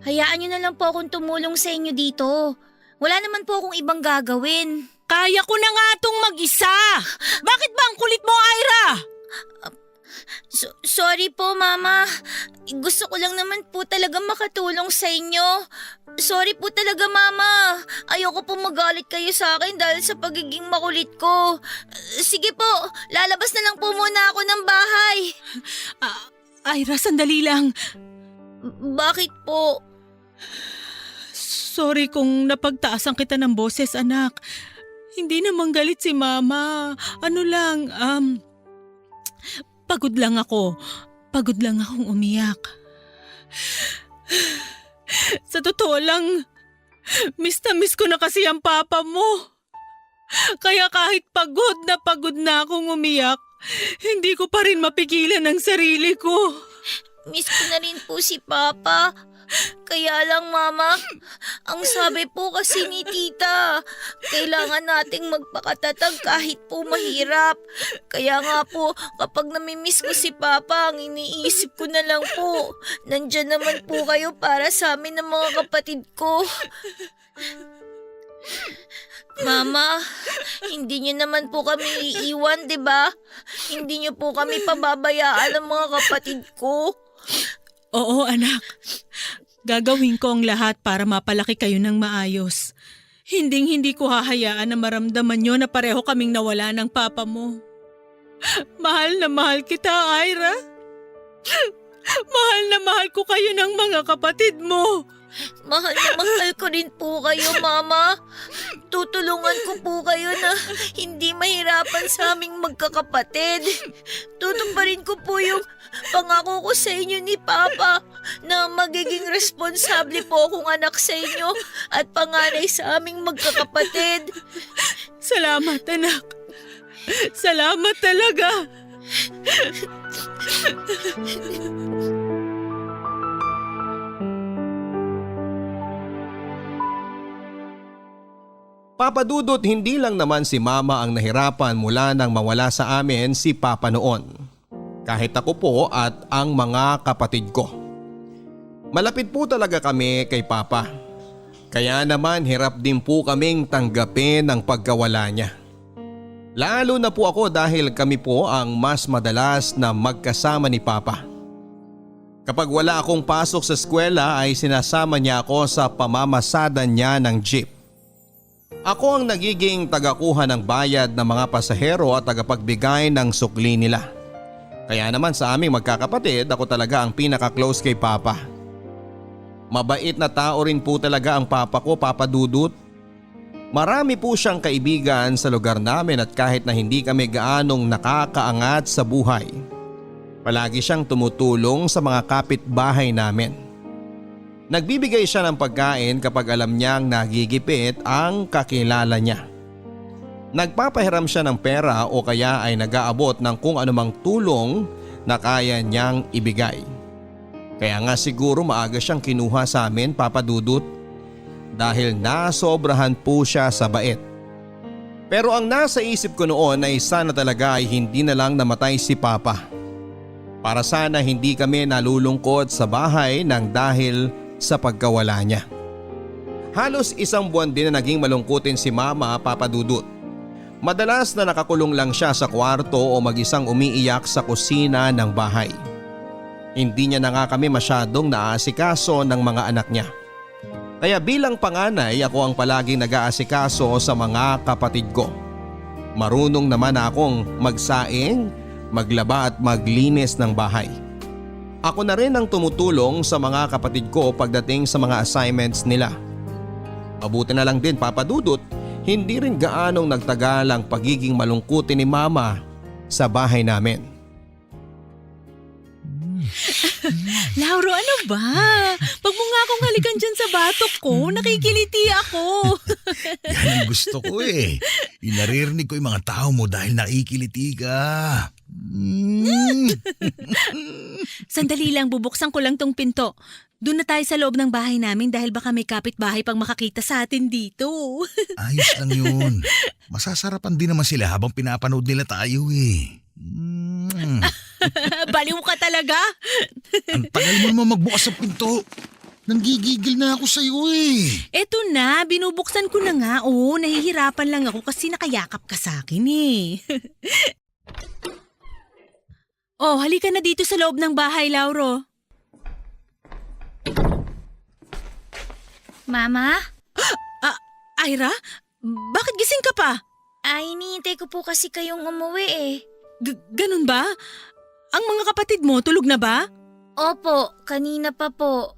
hayaan niyo na lang po akong tumulong sa inyo dito. Wala naman po akong ibang gagawin. Kaya ko na nga tong mag-isa! Bakit ba ang kulit mo, Ira? Sorry po, Mama. Gusto ko lang naman po talaga makatulong sa inyo. Sorry po talaga, Mama. Ayoko po magalit kayo sa akin dahil sa pagiging makulit ko. Sige po, lalabas na lang po muna ako ng bahay. Ira, sandali lang. Bakit po? Sorry kung napagtaasan kita ng boses, anak. Hindi naman galit si Mama. Ano lang, pagod lang ako. Pagod lang akong umiyak. Sa totoo lang, miss na miss ko na kasi ang papa mo. Kaya kahit pagod na akong umiyak, hindi ko pa rin mapigilan ang sarili ko. Miss ko na rin po si Papa. Kaya lang, Mama, ang sabi po kasi ni Tita, kailangan nating magpakatatag kahit po mahirap. Kaya nga po, kapag namimiss ko si Papa, ang iniisip ko na lang po, nandyan naman po kayo para sa amin ng mga kapatid ko. Mama, hindi niyo naman po kami iiwan, 'di ba? Hindi niyo po kami pababayaan ng mga kapatid ko. Oo, anak. Gagawin ko ang lahat para mapalaki kayo ng maayos. Hinding-hindi ko hahayaan na maramdaman nyo na pareho kaming nawala ng papa mo. Mahal na mahal kita, Ira. Mahal na mahal ko kayo ng mga kapatid mo. Mahal na mahal ko rin po kayo, Mama. Tutulungan ko po kayo na hindi mahirapan sa aming magkakapatid. Tutuparin ko po yung pangako ko sa inyo ni Papa na magiging responsable po akong anak sa inyo at panganay sa aming magkakapatid. Salamat, anak. Salamat talaga. Papa Dudut, hindi lang naman si Mama ang nahirapan mula nang mawala sa amin si Papa noon. Kahit ako po at ang mga kapatid ko. Malapit po talaga kami kay Papa. Kaya naman hirap din po kaming tanggapin ang pagkawala niya. Lalo na po ako dahil kami po ang mas madalas na magkasama ni Papa. Kapag wala akong pasok sa eskwela ay sinasama niya ako sa pamamasadan niya ng jeep. Ako ang nagiging tagakuha ng bayad ng mga pasahero at tagapagbigay ng sukli nila. Kaya naman sa aming magkakapatid, ako talaga ang pinaka-close kay Papa. Mabait na tao rin po talaga ang Papa ko, Papa Dudut. Marami po siyang kaibigan sa lugar namin at kahit na hindi kami gaanong nakakaangat sa buhay, Palagi siyang tumutulong sa mga kapitbahay namin. Nagbibigay siya ng pagkain kapag alam niyang nagigipit ang kakilala niya. Nagpapahiram siya ng pera o kaya ay nag-aabot ng kung anumang tulong na kaya niyang ibigay. Kaya nga siguro maaga siyang kinuha sa amin, Papa Dudut, dahil nasobrahan po siya sa bait. Pero ang nasa isip ko noon ay sana talaga ay hindi na lang namatay si Papa. Para sana hindi kami nalulungkot sa bahay nang dahil sa pagkawala niya. Halos isang buwan din na naging malungkutin si Mama, Papa Dudut. Madalas na nakakulong lang siya sa kwarto o mag-isang umiiyak sa kusina ng bahay. Hindi niya na nga kami masyadong naaasikaso ng mga anak niya. Kaya bilang panganay ako ang palaging nag-aasikaso sa mga kapatid ko. Marunong naman akong magsaing, maglaba at maglinis ng bahay. Ako na rin ang tumutulong sa mga kapatid ko pagdating sa mga assignments nila. Mabuti na lang din, Papa Dudut, hindi rin gaanong nagtagal ang pagiging malungkutin ni Mama sa bahay namin. Lauro, ano ba? Pag mo nga akong halikan dyan sa batok ko, nakikiliti ako. Yan ang gusto ko eh. Inaririnig ko yung mga tao mo dahil nakikiliti ka. Sandali lang, bubuksan ko lang tong pinto. Doon na tayo sa loob ng bahay namin dahil baka may kapitbahay pang makakita sa atin dito. Ayos lang yun. Masasarapan din naman sila habang pinapanood nila tayo eh. Baliw ka talaga. Ang tagal mo naman magbukas ng pinto. Nanggigigil na ako sa'yo eh. Eto na, binubuksan ko na nga. Oo, nahihirapan lang ako kasi nakayakap ka sa akin eh. Oh, halika na dito sa loob ng bahay, Lauro. Mama? Ira? Bakit gising ka pa? Ay, hinihintay ko po kasi kayong umuwi eh. Ganun ba? Ang mga kapatid mo, tulog na ba? Opo, kanina pa po.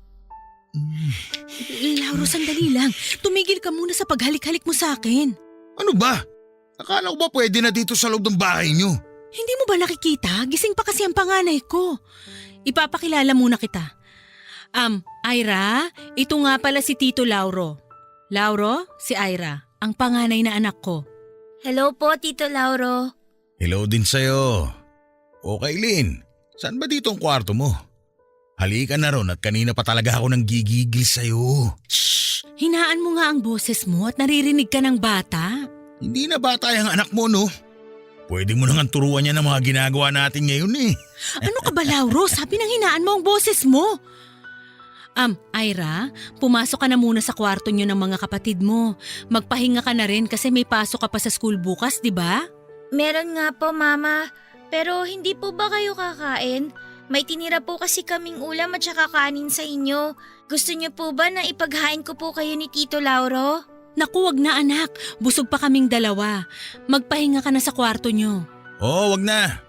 Lauro, sandali lang. Tumigil ka muna sa paghalik-halik mo sa akin. Ano ba? Akala ko ba pwede na dito sa loob ng bahay niyo? Hindi mo ba nakikita? Gising pa kasi ang panganay ko. Ipapakilala muna kita. Ira, ito nga pala si Tito Lauro. Lauro, si Ira, ang panganay na anak ko. Hello po, Tito Lauro. Hello din sa'yo. Okay, Lynn. Saan ba dito ang kwarto mo? Halika na ron at kanina pa talaga ako nang gigigil sa'yo. Shh! Hinaan mo nga ang boses mo at naririnig ka ng bata. Hindi na bata yung anak mo, no? Pwede mo nang turuan niya ng mga ginagawa natin ngayon eh. Ano ka ba, Lauro? Sabi nang hinaan mo ang boses mo. Ira, pumasok ka na muna sa kwarto niyo ng mga kapatid mo. Magpahinga ka na rin kasi may pasok ka pa sa school bukas, di ba? Meron nga po, Mama. Pero hindi po ba kayo kakain? May tinira po kasi kaming ulam at saka kanin sa inyo. Gusto niyo po ba na ipaghain ko po kayo ni Tito Lauro? Naku, wag na anak. Busog pa kaming dalawa. Magpahinga ka na sa kwarto niyo. Oo, wag na.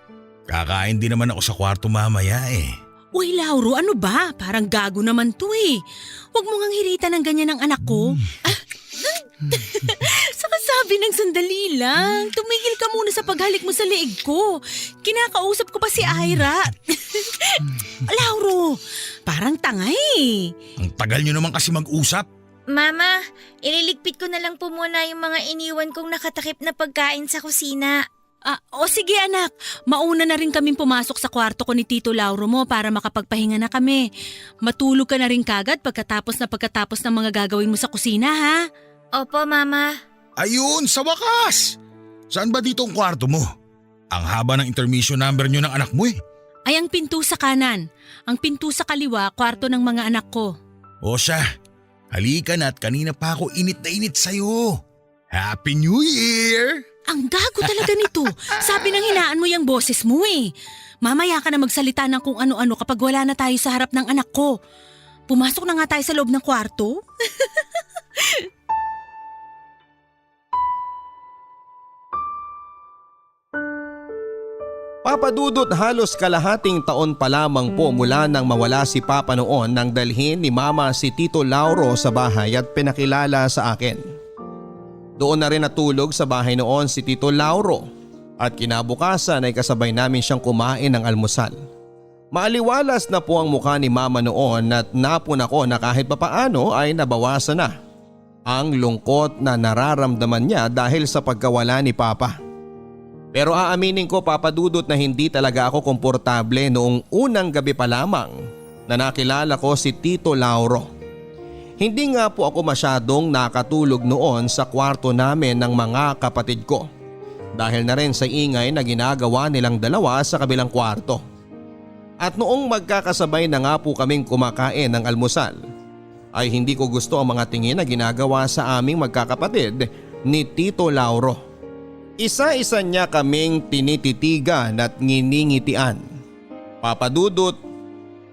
Kakain din naman ako sa kwarto mamaya eh. Uy, Lauro, ano ba? Parang gago naman to eh. Huwag mo ngang hiritan ng ganyan ng anak ko. Saka sabi ng sandali lang. Tumigil ka muna sa paghalik mo sa leeg ko. Kinakausap ko pa si Ira. Lauro, parang tanga eh. Ang tagal nyo naman kasi mag-usap. Mama, ililigpit ko na lang po muna yung mga iniwan kong nakatakip na pagkain sa kusina. O sige anak, mauna na rin kaming pumasok sa kwarto ko ni Tito Lauro mo para makapagpahinga na kami. Matulog ka na rin kagad pagkatapos ng mga gagawin mo sa kusina ha? Opo, Mama. Ayun, sa wakas! Saan ba dito ang kwarto mo? Ang haba ng intermission number nyo ng anak mo eh. Ay ang pinto sa kanan. Ang pinto sa kaliwa, kwarto ng mga anak ko. O siya, halika na at kanina pa ako init na init sa'yo. Happy New Year! Ang gago talaga nito. Sabi nang hinaan mo yung boses mo eh. Mamaya ka na magsalita ng kung ano-ano kapag wala na tayo sa harap ng anak ko. Pumasok na nga tayo sa loob ng kwarto. Papa Dudut, halos kalahating taon pa lamang po mula nang mawala si Papa noon nang dalhin ni Mama si Tito Lauro sa bahay at pinakilala sa akin. Doon na rin natulog sa bahay noon si Tito Lauro at kinabukasan ay kasabay namin siyang kumain ng almusal. Maaliwalas na po ang mukha ni Mama noon at napun ako na kahit papaano ay nabawasan na ang lungkot na nararamdaman niya dahil sa pagkawala ni Papa. Pero aaminin ko, Papa Dudut, na hindi talaga ako komportable noong unang gabi pa lamang na nakilala ko si Tito Lauro. Hindi nga po ako masyadong nakatulog noon sa kwarto namin ng mga kapatid ko dahil na rin sa ingay na ginagawa nilang dalawa sa kabilang kwarto. At noong magkakasabay na nga po kaming kumakain ng almusal ay hindi ko gusto ang mga tingin na ginagawa sa aming magkakapatid ni Tito Lauro. Isa-isa niya kaming tinititigan at nginingitian. Papa Dudut,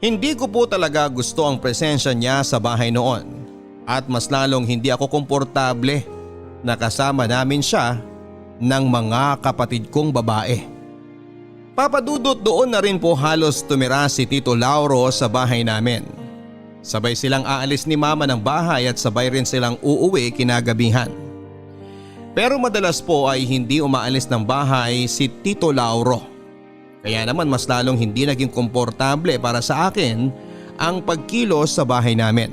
hindi ko po talaga gusto ang presensya niya sa bahay noon at mas lalong hindi ako komportable na kasama namin siya ng mga kapatid kong babae. Papa Dudut, doon na rin po halos tumira si Tito Lauro sa bahay namin. Sabay silang aalis ni Mama ng bahay at sabay rin silang uuwi kinagabihan. Pero madalas po ay hindi umaalis ng bahay si Tito Lauro. Kaya naman mas lalong hindi naging komportable para sa akin ang pagkilos sa bahay namin.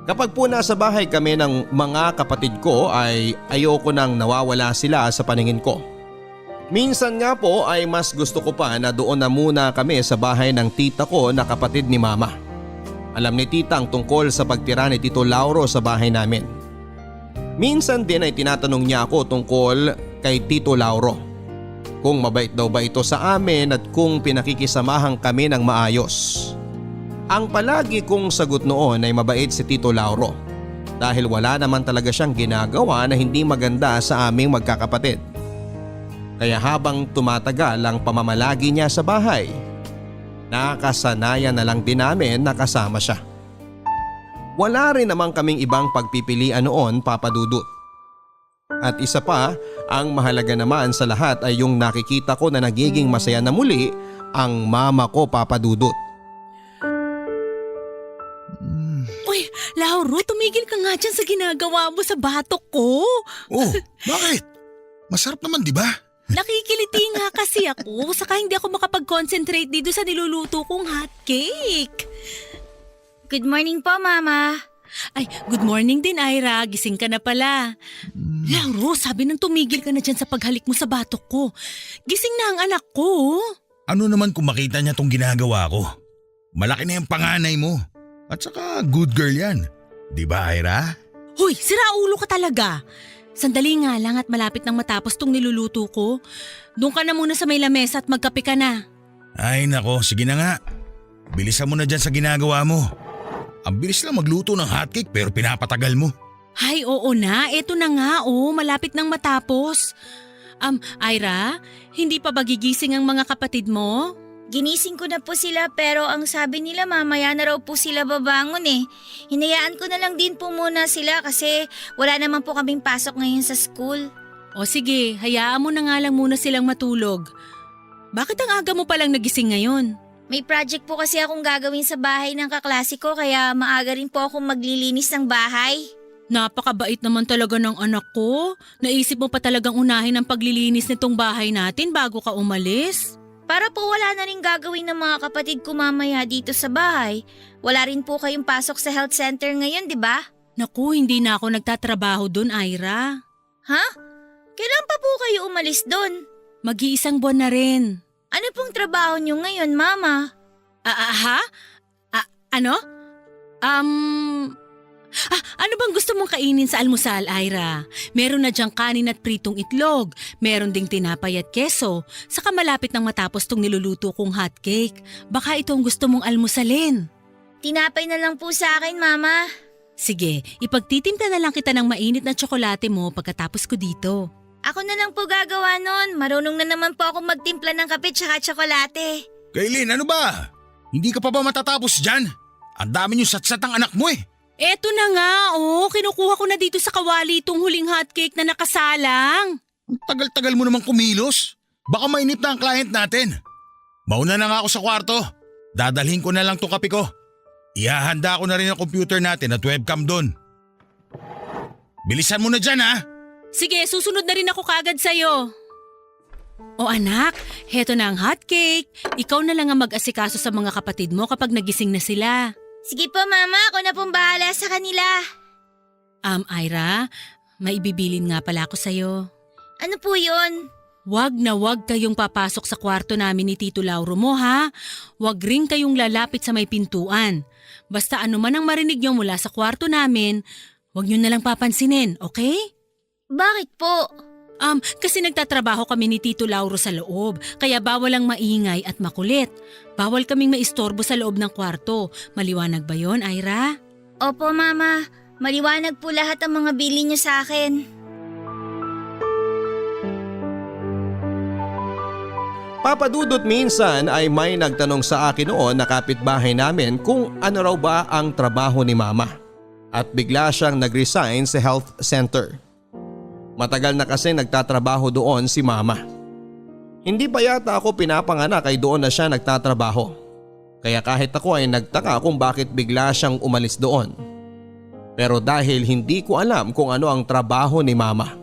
Kapag po nasa bahay kami ng mga kapatid ko ay ayoko nang nawawala sila sa paningin ko. Minsan nga po ay mas gusto ko pa na doon na muna kami sa bahay ng tita ko na kapatid ni Mama. Alam ni tita ang tungkol sa pagtira ni Tito Lauro sa bahay namin. Minsan din ay tinatanong niya ako tungkol kay Tito Lauro. Kung mabait daw ba ito sa amin at kung pinakikisamahan kami ng maayos. Ang palagi kong sagot noon ay mabait si Tito Lauro dahil wala naman talaga siyang ginagawa na hindi maganda sa aming magkakapatid. Kaya habang tumatagal ang pamamalagi niya sa bahay, nakasanayan na lang din namin na kasama siya. Wala rin naman kaming ibang pagpipilian noon, Papa Dudut. At isa pa, ang mahalaga naman sa lahat ay yung nakikita ko na nagiging masaya na muli ang mama ko, Papa Dudut. Uy, Lauro, tumigil ka nga dyan sa ginagawa mo sa batok ko. Oh, bakit? Masarap naman, di ba? Nakikiliti nga kasi ako, saka hindi ako makapag-concentrate dito sa niluluto kong hot cake. Good morning po, Mama. Ay, good morning din, Ira. Gising ka na pala. Lauro, sabi nang tumigil ka na dyan sa paghalik mo sa batok ko. Gising na ang anak ko. Ano naman kung makita niya tong ginagawa ko? Malaki na yung panganay mo. At saka good girl yan. Di ba, Ira? Hoy, siraulo ka talaga. Sandali nga lang at malapit nang matapos tong niluluto ko. Doon ka na muna sa may lamesa at magkape ka na. Ay nako, sige na nga. Bilisan mo na dyan sa ginagawa mo. Ang bilis lang magluto ng hotcake pero pinapatagal mo. Ay, oo na. Eto na nga, malapit nang matapos. Ira, hindi pa ba gigising ang mga kapatid mo? Ginising ko na po sila pero ang sabi nila mamaya na raw po sila babangon eh. Hinayaan ko na lang din po muna sila kasi wala naman po kaming pasok ngayon sa school. O sige, hayaan mo na nga lang muna silang matulog. Bakit ang aga mo palang nagising ngayon? May project po kasi akong gagawin sa bahay ng kaklase ko kaya maaga rin po akong maglilinis ng bahay. Napakabait naman talaga ng anak ko. Naisip mo pa talagang unahin ang paglilinis nitong bahay natin bago ka umalis? Para po wala na rin gagawin ng mga kapatid ko mamaya dito sa bahay. Wala rin po kayong pasok sa health center ngayon, di ba? Naku, hindi na ako nagtatrabaho doon, Ira. Ha? Kailan pa po kayo umalis doon? Mag-iisang buwan na rin. Ano pong trabaho niyo ngayon, Mama? Ha? Ano? Ano bang gusto mong kainin sa almusal, Ira? Meron na diyang kanin at pritong itlog, meron ding tinapay at keso, saka malapit nang matapos tong niluluto kong hotcake. Baka ito ang gusto mong almusalin. Tinapay na lang po sa akin, Mama. Sige, ipagtitimpla na lang kita ng mainit na tsokolate mo pagkatapos ko dito. Ako na lang po gagawa nun. Marunong na naman po ako magtimpla ng kape tsaka tsokolate. Kaylin, ano ba? Hindi ka pa ba matatapos dyan? Ang dami niyong satsat ang anak mo eh. Eto na nga, kinukuha ko na dito sa kawali itong huling hotcake na nakasalang. Ang tagal-tagal mo namang kumilos. Baka mainip na ang client natin. Mauna na nga ako sa kwarto. Dadalhin ko na lang tong kape ko. Ihahanda ko na rin ang computer natin at webcam doon. Bilisan mo na dyan ha. Sige, susunod na rin ako kagad sa'yo. O anak, heto na ang hot cake. Ikaw na lang ang mag-asikaso sa mga kapatid mo kapag nagising na sila. Sige po mama, ako na pong bahala sa kanila. Ira, may ibibilin nga pala ako sa'yo. Ano po yun? Wag na wag kayong papasok sa kwarto namin ni Tito Lauro mo ha. Wag rin kayong lalapit sa may pintuan. Basta ano man ang marinig nyo mula sa kwarto namin, wag nyo na lang papansinin, okay? Bakit po? Kasi nagtatrabaho kami ni Tito Lauro sa loob, kaya bawal ang maingay at makulit. Bawal kaming maistorbo sa loob ng kwarto. Maliwanag ba yon, Ira? Opo mama, maliwanag po lahat ang mga bili niyo sa akin. Papa Dudut, minsan ay may nagtanong sa akin noon na kapitbahay namin kung ano raw ba ang trabaho ni Mama. At bigla siyang nag-resign sa health center. Matagal na kasi nagtatrabaho doon si Mama. Hindi pa yata ako pinapanganak ay doon na siya nagtatrabaho. Kaya kahit ako ay nagtaka kung bakit bigla siyang umalis doon. Pero dahil hindi ko alam kung ano ang trabaho ni Mama,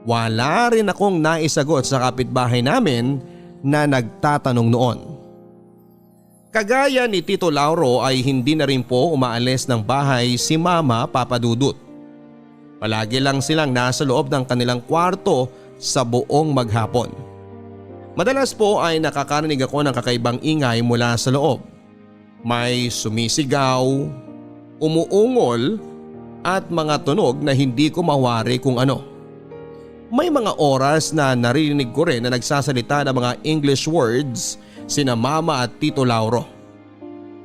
wala rin akong naisagot sa kapitbahay namin na nagtatanong noon. Kagaya ni Tito Lauro ay hindi na rin po umaalis ng bahay si Mama, Papa Dudut. Palagi lang silang nasa loob ng kanilang kwarto sa buong maghapon. Madalas po ay nakakarinig ako ng kakaibang ingay mula sa loob. May sumisigaw, umuungol at mga tunog na hindi ko mawari kung ano. May mga oras na naririnig ko rin na nagsasalita ng mga English words sina Mama at Tito Lauro.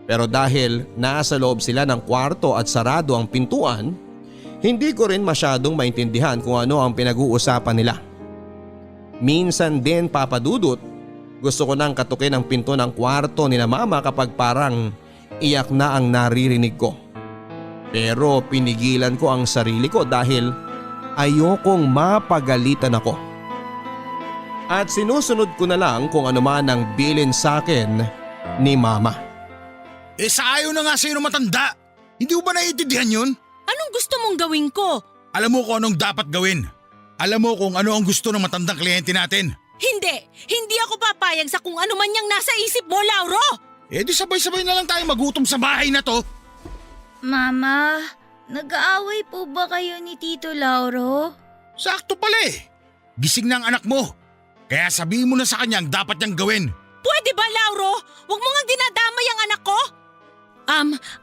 Pero dahil nasa loob sila ng kwarto at sarado ang pintuan, hindi ko rin masyadong maintindihan kung ano ang pinag-uusapan nila. Minsan din, Papa Dudut, gusto ko nang katukin ang pinto ng kwarto ni na Mama kapag parang iyak na ang naririnig ko. Pero pinigilan ko ang sarili ko dahil ayokong mapagalitan ako. At sinusunod ko na lang kung ano man ang bilin sa akin ni Mama. Sa ayaw na nga sa'yo ng matanda. Hindi mo ba naiintindihan yun? Anong gusto mong gawin ko? Alam mo kung anong dapat gawin. Alam mo kung ano ang gusto ng matandang kliyente natin. Hindi ako papayag sa kung ano man yang nasa isip mo, Lauro! Di sabay-sabay na lang tayo magutom sa bahay na to. Mama, nag-aaway po ba kayo ni Tito Lauro? Sakto pala Gising na ang anak mo. Kaya sabihin mo na sa kanya ang dapat niyang gawin. Pwede ba, Lauro? Huwag mo nga dinadamay ang anak ko!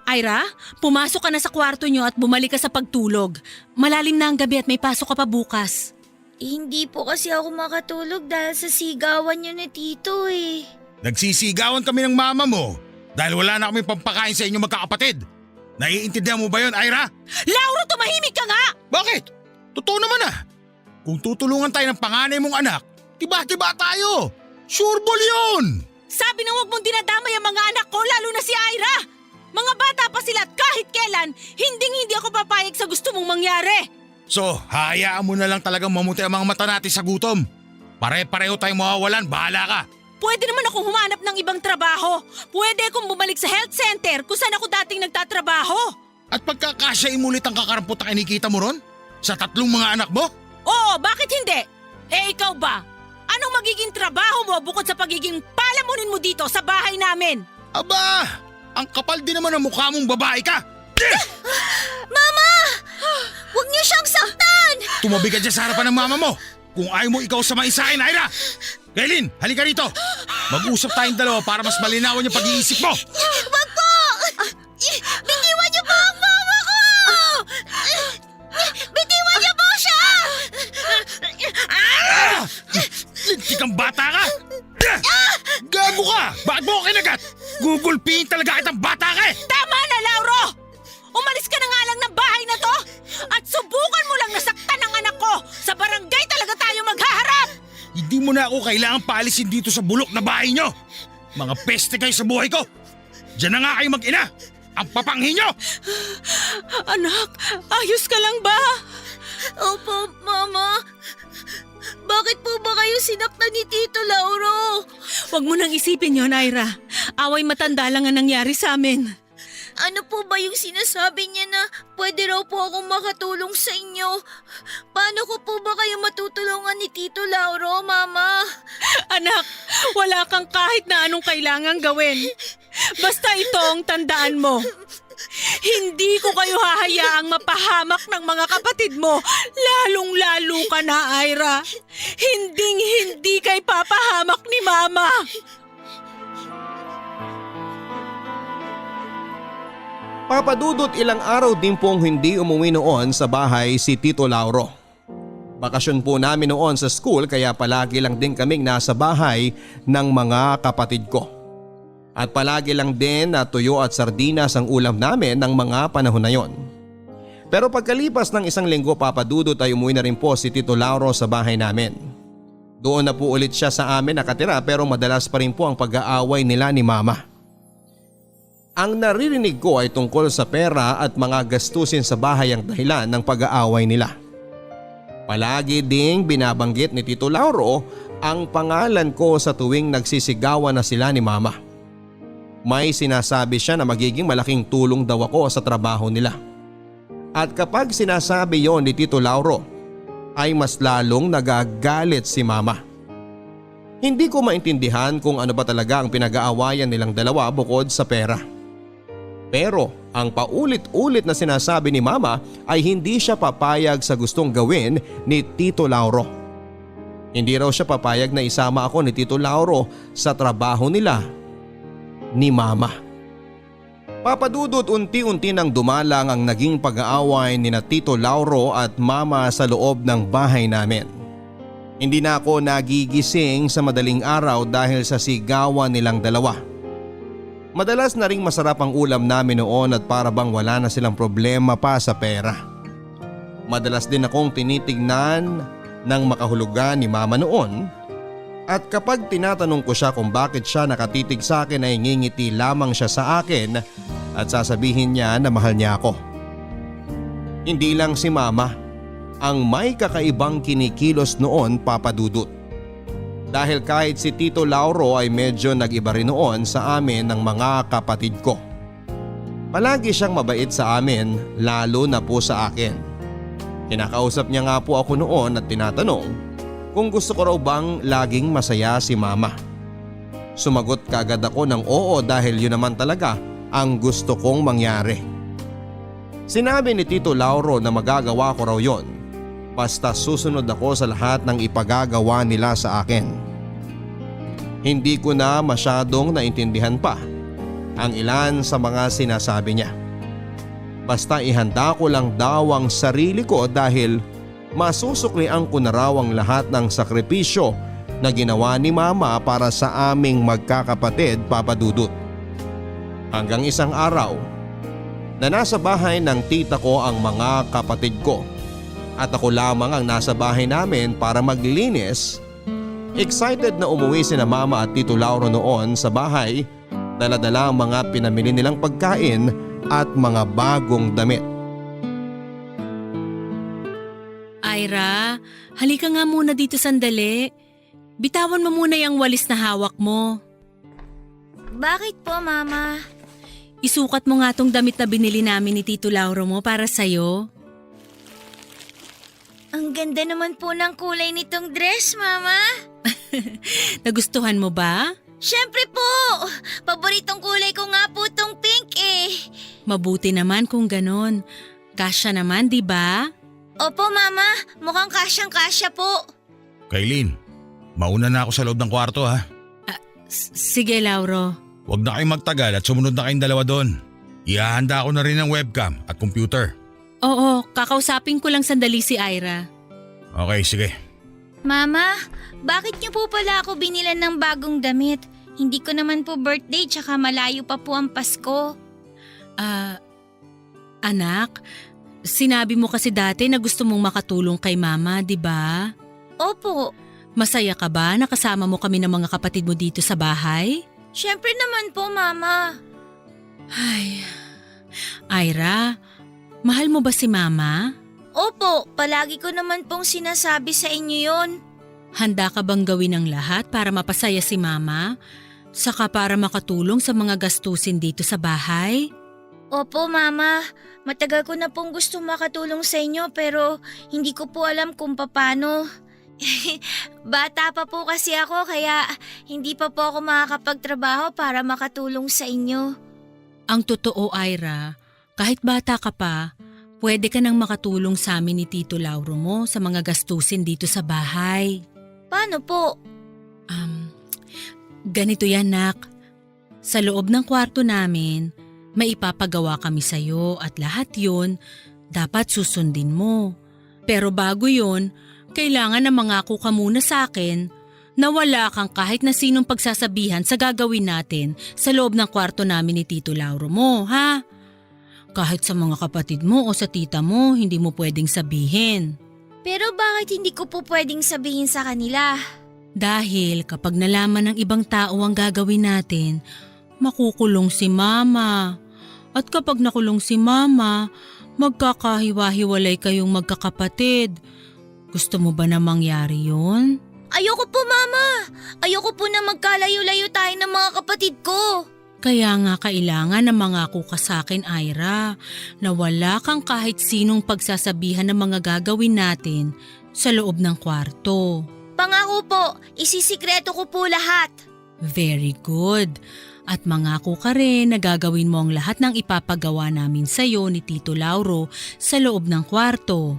Ira, pumasok ka na sa kwarto nyo at bumalik ka sa pagtulog. Malalim na ang gabi at may pasok ka pa bukas. Hindi po kasi ako makatulog dahil sa sigawan niyo ni Tito Nagsisigawan kami ng mama mo dahil wala na kami pampakain sa inyo magkakapatid. Naiintindihan mo ba yon, Ira? Lauro, tumahimik ka nga! Bakit? Totoo naman Kung tutulungan tayo ng panganay mong anak, tiba-tiba tayo. Sure ball yun! Sabi na huwag mong dinadamay ang mga anak ko, lalo na si Ira! Mga bata pa sila at kahit kailan, hindi ako papayag sa gusto mong mangyari. So, hayaan mo na lang talagang mamuti ang mga mata natin sa gutom. Pare-pareho tayong mawawalan, bahala ka. Pwede naman akong humanap ng ibang trabaho. Pwede akong bumalik sa health center kung saan ako dating nagtatrabaho. At pagkakasyain mo ulit ang kakarampot na kinikita mo ron? Sa 3 mga anak mo? Oo, bakit hindi? Ikaw ba? Anong magiging trabaho mo bukod sa pagiging palamunin mo dito sa bahay namin? Aba! Ang kapal din naman ang mukha mong babae ka! Mama! Huwag niyo siyang saktan! Tumabi ka dyan sa harapan ng mama mo! Kung ayaw mo ikaw sa maisahin, Ira! Kaylin, halika rito! Mag-usap tayong dalawa para mas malinawan yung pag-iisip mo! Wag po! Bitiwan niyo po ang mama ko! Bitiwan niyo po siya! Lintik kang bata ka! Gago ka! Bakit mo ako kinagat? Gugulpiin talaga kitang bata ka Tama na, Lauro! Umalis ka na nga lang ng bahay na to! At subukan mo lang nasaktan ang anak ko! Sa barangay talaga tayo maghaharap! Hindi mo na ako kailangang paalisin dito sa bulok na bahay nyo! Mga peste kayo sa buhay ko! Diyan na nga kayo mag-ina! Ang papanghin nyo! Anak, ayos ka lang ba? Opo, Mama. Bakit po ba kayo sinaktan ni Tito Lauro? Huwag mo nang isipin yon, Ira. Away matanda lang ang nangyari sa amin. Ano po ba yung sinasabi niya na pwede raw po akong makatulong sa inyo? Paano ko po ba kayo matutulungan ni Tito Lauro, Mama? Anak, wala kang kahit na anong kailangang gawin. Basta ito ang tandaan mo. Hindi ko kayo hahayaang mapahamak ng mga kapatid mo, lalong-lalo ka na, Ira. Hinding-hindi kay papahamak ni Mama. Papadudot, ilang araw din pong hindi umuwi noon sa bahay si Tito Lauro. Bakasyon po namin noon sa school kaya palagi lang din kaming nasa bahay ng mga kapatid ko. At palagi lang din na tuyo at sardinas ang ulam namin ng mga panahon na yon. Pero pagkalipas ng isang linggo, Papadudot, ay umuwi na rin po si Tito Lauro sa bahay namin. Doon na po ulit siya sa amin nakatira pero madalas pa rin po ang pag-aaway nila ni Mama. Ang naririnig ko ay tungkol sa pera at mga gastusin sa bahay ang dahilan ng pag-aaway nila. Palagi ding binabanggit ni Tito Lauro ang pangalan ko sa tuwing nagsisigawan na sila ni Mama. May sinasabi siya na magiging malaking tulong daw ako sa trabaho nila. At kapag sinasabi yon ni Tito Lauro, ay mas lalong nagagalit si Mama. Hindi ko maintindihan kung ano ba talaga ang pinag-aawayan nilang dalawa bukod sa pera. Pero ang paulit-ulit na sinasabi ni Mama ay hindi siya papayag sa gustong gawin ni Tito Lauro. Hindi raw siya papayag na isama ako ni Tito Lauro sa trabaho nila ni Mama. Papadudot, unti-unti nang dumalang ang naging pag-aaway ni na Tito Lauro at Mama sa loob ng bahay namin. Hindi na ako nagigising sa madaling araw dahil sa sigawan nilang dalawa. Madalas na ring masarap ang ulam namin noon at para bang wala na silang problema pa sa pera. Madalas din akong tinitignan ng makahulugan ni Mama noon. At kapag tinatanong ko siya kung bakit siya nakatitig sa akin ay ngingiti lamang siya sa akin at sasabihin niya na mahal niya ako. Hindi lang si Mama ang may kakaibang kinikilos noon, Papadudot. Dahil kahit si Tito Lauro ay medyo nag-iba rin noon sa amin ng mga kapatid ko. Palagi siyang mabait sa amin, lalo na po sa akin. Kinakausap niya nga po ako noon at tinatanong kung gusto ko raw bang laging masaya si Mama. Sumagot kaagad ako ng oo dahil yun naman talaga ang gusto kong mangyari. Sinabi ni Tito Lauro na magagawa ko raw yon basta susunod ako sa lahat ng ipagagawa nila sa akin. Hindi ko na masyadong naintindihan pa ang ilan sa mga sinasabi niya. Basta ihanda ko lang daw ang sarili ko dahil masusuklian ko na raw ang lahat ng sakripisyo na ginawa ni Mama para sa aming magkakapatid, Papadudot. Hanggang isang araw na nasa bahay ng tita ko ang mga kapatid ko at ako lamang ang nasa bahay namin para maglinis. Excited na umuwi sina Mama at Tito Lauro noon sa bahay, dala-dala ang mga pinamili nilang pagkain at mga bagong damit. Ira, halika nga muna dito sandali. Bitawan mo muna yung walis na hawak mo. Bakit po, Mama? Isukat mo nga tong damit na binili namin ni Tito Lauro mo para sa'yo. Ang ganda naman po ng kulay nitong dress, Mama. Nagustuhan mo ba? Siyempre po! Paboritong kulay ko nga po tong pink eh. Mabuti naman kung ganon. Kasya naman, di ba? Opo, Mama. Mukhang kasyang-kasya po. Kaylin, mauna na ako sa loob ng kwarto ha. Sige, Lauro. Huwag na kayong magtagal at sumunod na kayong dalawa doon. Ihahanda ko na rin ang webcam at computer. Oo, kakausapin ko lang sandali si Ira. Okay, sige. Mama, bakit niyo po pala ako binilan ng bagong damit? Hindi ko naman po birthday tsaka malayo pa po ang Pasko. Anak, sinabi mo kasi dati na gusto mong makatulong kay Mama, di ba? Opo. Masaya ka ba na kasama mo kami ng mga kapatid mo dito sa bahay? Siyempre naman po, Mama. Ay, Ira, mahal mo ba si Mama? Opo, palagi ko naman pong sinasabi sa inyo yon. Handa ka bang gawin ang lahat para mapasaya si Mama? Saka para makatulong sa mga gastusin dito sa bahay? Opo, Mama. Matagal ko na pong gusto makatulong sa inyo pero hindi ko po alam kung paano. Bata pa po kasi ako kaya hindi pa po ako makakapagtrabaho para makatulong sa inyo. Ang totoo, Ira, kahit bata ka pa, pwede ka nang makatulong sa amin ni Tito Lauro mo sa mga gastusin dito sa bahay. Paano po? Ganito yan, Nak. Sa loob ng kwarto namin, may ipapagawa kami sa'yo at lahat yun dapat susundin mo. Pero bago yun, kailangan na mangako ka muna sa akin na wala kang kahit na sinong pagsasabihan sa gagawin natin sa loob ng kwarto namin ni Tito Lauro mo, ha? Kahit sa mga kapatid mo o sa tita mo, hindi mo pwedeng sabihin. Pero bakit hindi ko po pwedeng sabihin sa kanila? Dahil kapag nalaman ng ibang tao ang gagawin natin, makukulong si Mama. At kapag nakulong si Mama, magkakahiwa-hiwalay kayong magkakapatid. Gusto mo ba na mangyari yun? Ayoko po, Mama! Ayoko po na magkalayo-layo tayo ng mga kapatid ko. Kaya nga kailangan na mangako ka sa akin, Ira, na wala kang kahit sinong pagsasabihan ng mga gagawin natin sa loob ng kwarto. Pangako po, isisikreto ko po lahat. Very good. At mangako ka rin na gagawin mo ang lahat ng ipapagawa namin sa'yo ni Tito Lauro sa loob ng kwarto.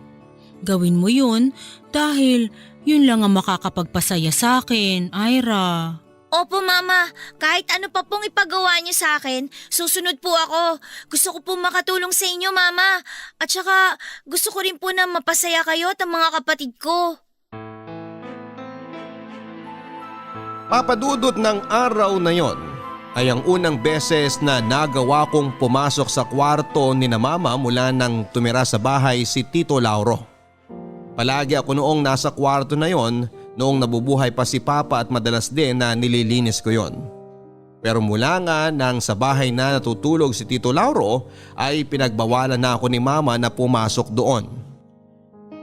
Gawin mo yun dahil yun lang ang makakapagpasaya sa akin, Ira. Opo, Mama. Kahit ano pa pong ipagawa niyo sa akin, susunod po ako. Gusto ko po makatulong sa inyo, Mama. At saka gusto ko rin po na mapasaya kayo at ang mga kapatid ko. Papadudot ng araw na yon ay ang unang beses na nagawa kong pumasok sa kwarto ni na Mama mula nang tumira sa bahay si Tito Lauro. Palagi ako noong nasa kwarto na yon noong nabubuhay pa si Papa at madalas din na nililinis ko yon. Pero mula nga nang sa bahay na natutulog si Tito Lauro ay pinagbawalan na ako ni Mama na pumasok doon.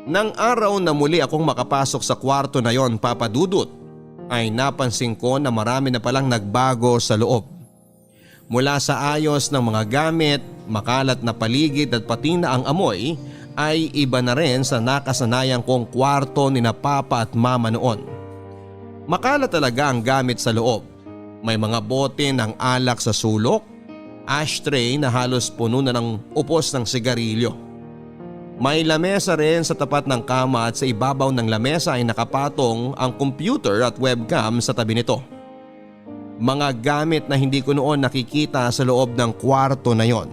Nang araw na muli akong makapasok sa kwarto na yon, Papadudot, ay napansin ko na marami na palang nagbago sa loob. Mula sa ayos ng mga gamit, makalat na paligid at pati na ang amoy ay iba na rin sa nakasanayan kong kwarto ni na Papa at Mama noon. Makalat talaga ang gamit sa loob. May mga bote ng alak sa sulok, ashtray na halos puno na ng upos ng sigarilyo. May lamesa rin sa tapat ng kama at sa ibabaw ng lamesa ay nakapatong ang computer at webcam sa tabi nito. Mga gamit na hindi ko noon nakikita sa loob ng kwarto na yon.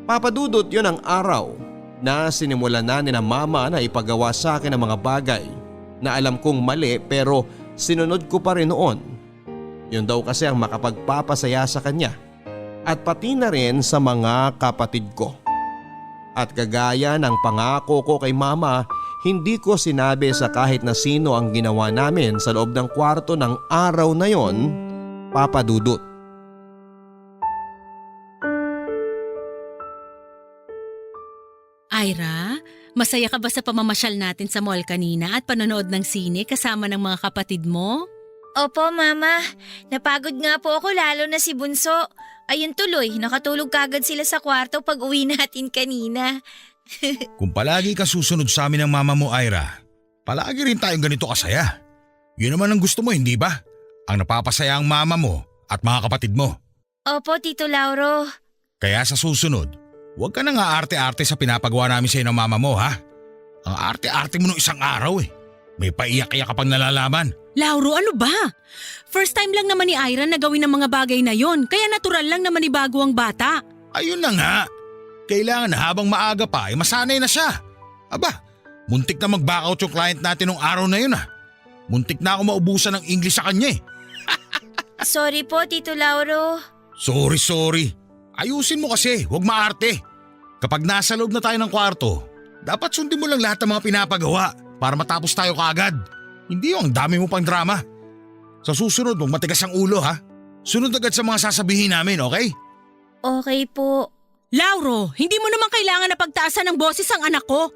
Papadudot yon ang araw na sinimulan na ni na Mama na ipagawa sa akin ang mga bagay na alam kong mali pero sinunod ko pa rin noon. Yun daw kasi ang makapagpapasaya sa kanya at pati na rin sa mga kapatid ko. At kagaya ng pangako ko kay Mama, hindi ko sinabi sa kahit na sino ang ginawa namin sa loob ng kwarto ng araw na yon, Papadudot. Ira, masaya ka ba sa pamamasyal natin sa mall kanina at panonood ng sine kasama ng mga kapatid mo? Opo, Mama. Napagod nga po ako lalo na si Bunso. Ayun tuloy, nakatulog kagad sila sa kwarto pag uwi natin kanina. Kung palagi ka susunod sa amin ng mama mo, Ira, palagi rin tayong ganito kasaya. Yun naman ang gusto mo, hindi ba? Ang napapasaya ang mama mo at mga kapatid mo. Opo, Tito Lauro. Kaya sa susunod, huwag ka nang aarte-arte sa pinapagawa namin sa'yo ng mama mo, ha? Ang arte-arte mo nung isang araw eh. May paiyak-iyak ka pang nalalaman. Lauro, ano ba? First time lang naman ni Ira na gawin ang mga bagay na yon, kaya natural lang naman ibago ang bata. Ayun na nga. Kailangan na habang maaga pa ay masanay na siya. Aba, muntik na mag-backout yung client natin nung araw na yun ah. Muntik na ako maubusan ng English sa kanya eh. Sorry po, Tito Lauro. Sorry. Ayusin mo kasi, huwag maarte. Kapag nasa loob na tayo ng kwarto, dapat sundin mo lang lahat ng mga pinapagawa para matapos tayo kaagad. Hindi yung ang dami mo pang drama. Sa susunod mong matigas ang ulo ha. Sunod agad sa mga sasabihin namin, okay? Okay po. Lauro, hindi mo naman kailangan na pagtaasan ng boses ang anak ko.